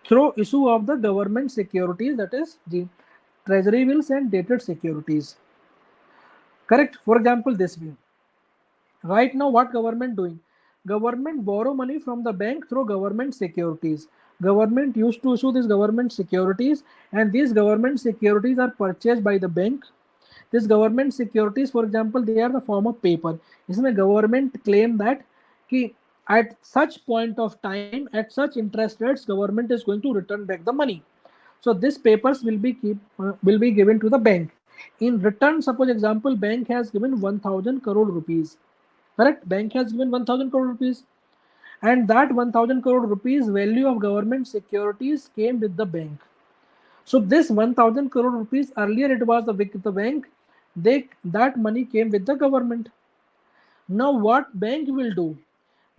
through issue of the government securities, that is the treasury bills and dated securities. Correct. For example, this way. Right now, what government doing? Government borrow money from the bank through government securities. Government used to issue these government securities, and these government securities are purchased by the bank. These government securities, for example, they are the form of paper. इसमें government claim that कि at such point of time, at such interest rates, government is going to return back the money. So these papers will be given to the bank. In return, suppose example, bank has given 1,000 crore rupees. Correct? Bank has given 1,000 crore rupees, and that 1,000 crore rupees value of government securities came with the bank. So this 1,000 crore rupees earlier it was with the bank. That money came with the government. Now what bank will do?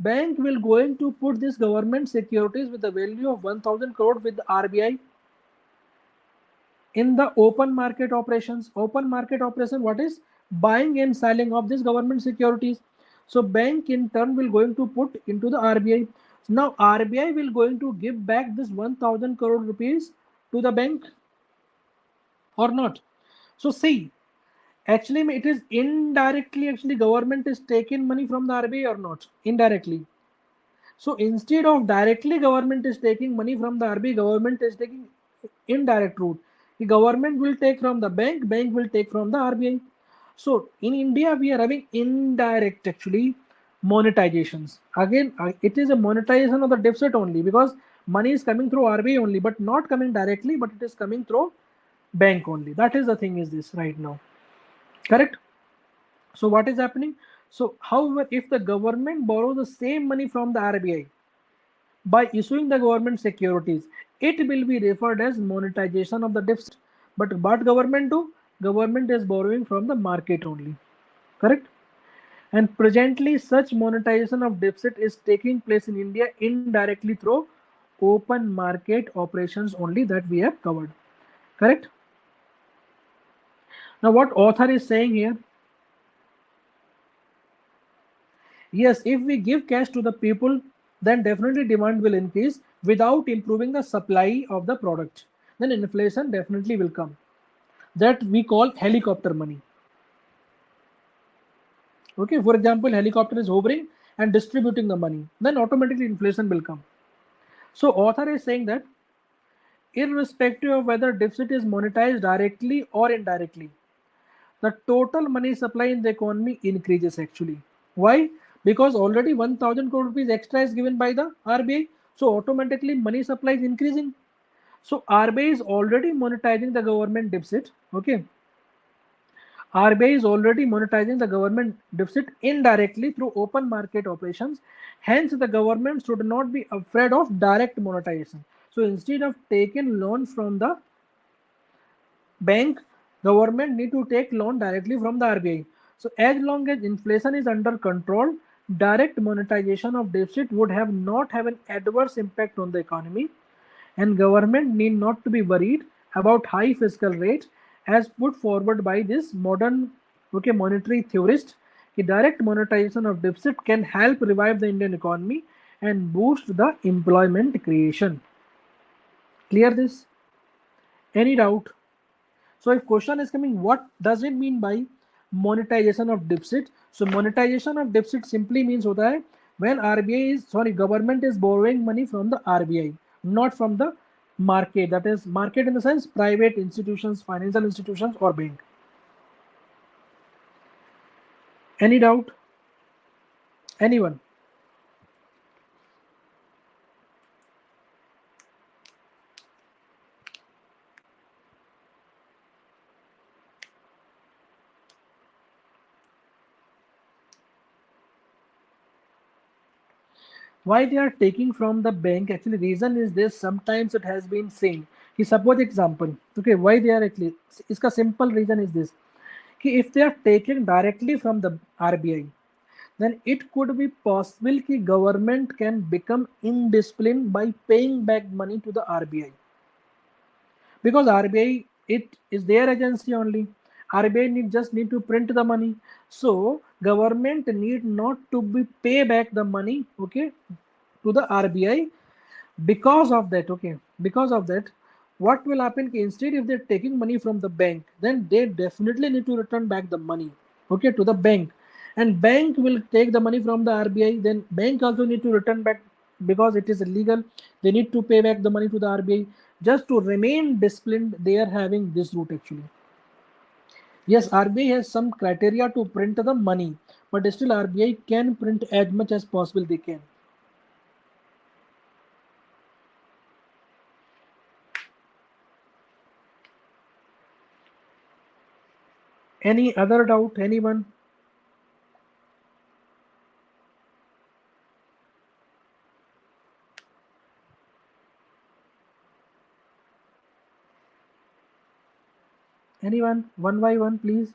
Bank will going to put this government securities with the value of 1,000 crore with the RBI in the open market operations. Open market operation, what is? Buying and selling of this government securities. So bank in turn will going to put into the RBI. Now RBI will going to give back this 1,000 crore rupees to the bank or not. So see, actually it is indirectly, actually government is taking money from the RBI or not? Indirectly. So instead of directly government is taking money from the RBI, government is taking indirect route. The government will take from the bank, bank will take from the RBI. So in India, we are having indirect actually monetizations. Again, it is a monetization of the deficit only because money is coming through RBI only, but not coming directly, but it is coming through bank only. That is the thing is this right now. Correct? So what is happening? So however, if the government borrows the same money from the RBI, by issuing the government securities, it will be referred as monetization of the deficit. But what government do? Government is borrowing from the market only. Correct? And presently, such monetization of deficit is taking place in India indirectly through open market operations only that we have covered. Correct? Now, what author is saying here? Yes, if we give cash to the people, then definitely demand will increase without improving the supply of the product. Then inflation definitely will come. That we call helicopter money. Okay, for example, helicopter is hovering and distributing the money. Then automatically inflation will come. So author is saying that irrespective of whether deficit is monetized directly or indirectly, the total money supply in the economy increases actually. Why? Because already 1,000 crore rupees extra is given by the RBI, so automatically money supply is increasing. So RBI is already monetizing the government deficit. Okay, RBI is already monetizing the government deficit indirectly through open market operations. Hence, the government should not be afraid of direct monetization. So instead of taking loan from the bank, government need to take loan directly from the RBI. So as long as inflation is under control, direct monetization of deficit would have not have an adverse impact on the economy, and government need not to be worried about high fiscal rate as put forward by this modern monetary theorist. Direct monetization of deficit can help revive the Indian economy and boost the employment creation. Clear this? Any doubt? So if question is coming, what does it mean by monetization of deficit. So monetization of deficit simply means होता है when government is borrowing money from the RBI, not from the market. That is market in the sense private institutions, financial institutions or bank. Any doubt? Anyone? Why they are taking from the bank? Actually, reason is this. Sometimes it has been seen. कि suppose example, okay, why they are actually? इसका simple reason is this. कि if they are taking directly from the RBI, then it could be possible कि government can become indisciplined by paying back money to the RBI, because RBI, it is their agency only. RBI just need to print the money, so government need not to be pay back the money, okay, to the RBI. Because of that, okay, because of that, what will happen? Instead, if they're taking money from the bank, then they definitely need to return back the money, okay, to the bank, and bank will take the money from the RBI. Then bank also need to return back, because it is illegal. They need to pay back the money to the RBI. Just to remain disciplined, they are having this route actually. Yes, RBI has some criteria to print the money, but still RBI can print as much as possible they can. Any other doubt? Anyone? Anyone? One by one, please.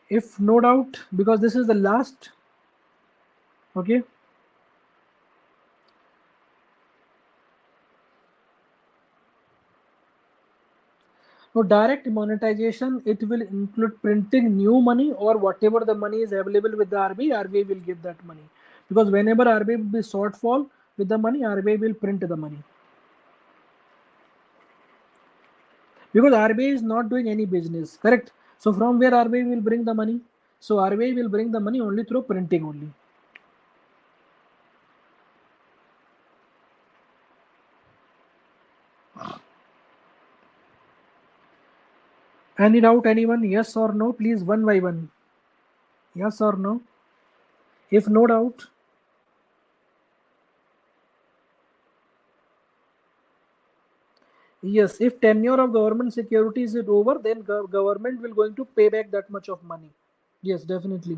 If no doubt, because this is the last, okay. So direct monetization, it will include printing new money, or whatever the money is available with the RBI will give that money. Because whenever RBI will be shortfall with the money, RBI will print the money. Because RBI is not doing any business, correct? So from where RBI will bring the money? So RBI will bring the money only through printing only. Any doubt, anyone? Yes or no? Please, one by one. Yes or no? If no doubt, yes. If tenure of government securities is over, then government will going to pay back that much of money. Yes, definitely.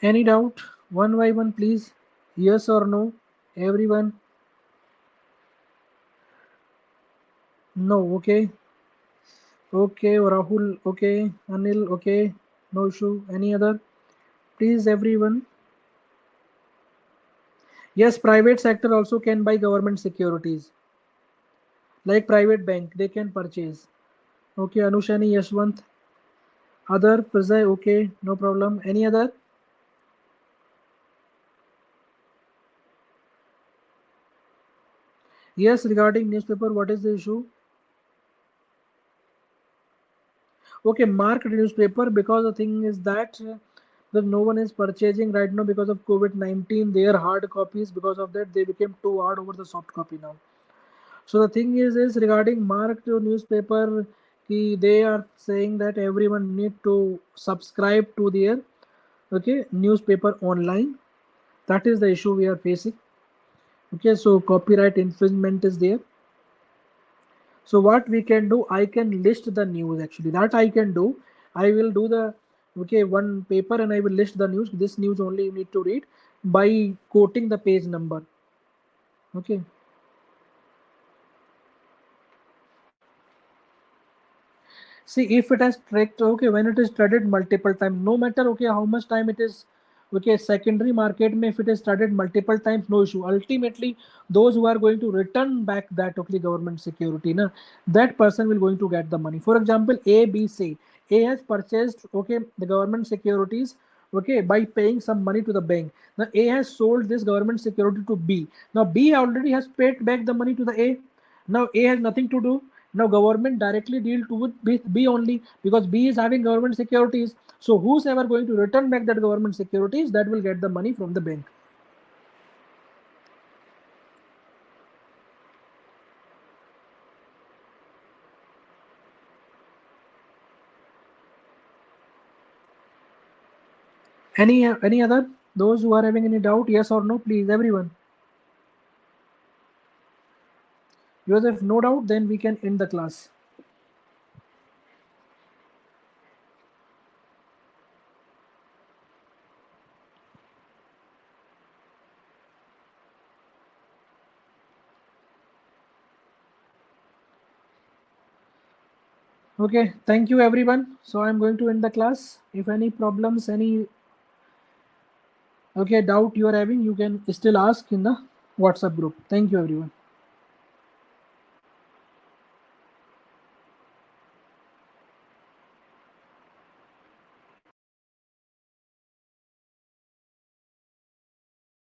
Any doubt? One by one, please. Yes or no? Everyone? No. Okay. Okay. Rahul. Okay. Anil. Okay. No issue. Any other? Please, everyone. Yes, private sector also can buy government securities. Like private bank, they can purchase. Okay, Anushani, Yashwant. Other, Prasad, okay, no problem. Any other? Yes, regarding newspaper, what is the issue? Okay, marked newspaper, because the thing is that no one is purchasing right now because of COVID-19. They are hard copies. Because of that, they became too hard over the soft copy now. So the thing is regarding marked newspaper, they are saying that everyone need to subscribe to their, okay, newspaper online. That is the issue we are facing. Okay, so copyright infringement is there. So what we can do, I can list the news actually. That I can do. I will do the, okay, one paper and I will list the news. This news only you need to read by quoting the page number. Okay. See if it has tracked, okay, when it is threaded multiple times, no matter okay how much time it is, Okay, secondary market may, if it is started multiple times, no issue. Ultimately, those who are going to return back that, okay, government security, na, that person will going to get the money. For example, A, B, C. A has purchased, okay, the government securities, okay, by paying some money to the bank. Now A has sold this government security to B. Now B already has paid back the money to the A. Now A has nothing to do. Now government directly deal to with B only, because B is having government securities. So who's ever going to return back that government securities, that will get the money from the bank. Any other? Those who are having any doubt, yes or no, please, everyone. Because if no doubt, then we can end the class. Okay, thank you everyone. So I'm going to end the class. If any problems, any, okay, doubt you are having, you can still ask in the WhatsApp group. Thank you everyone.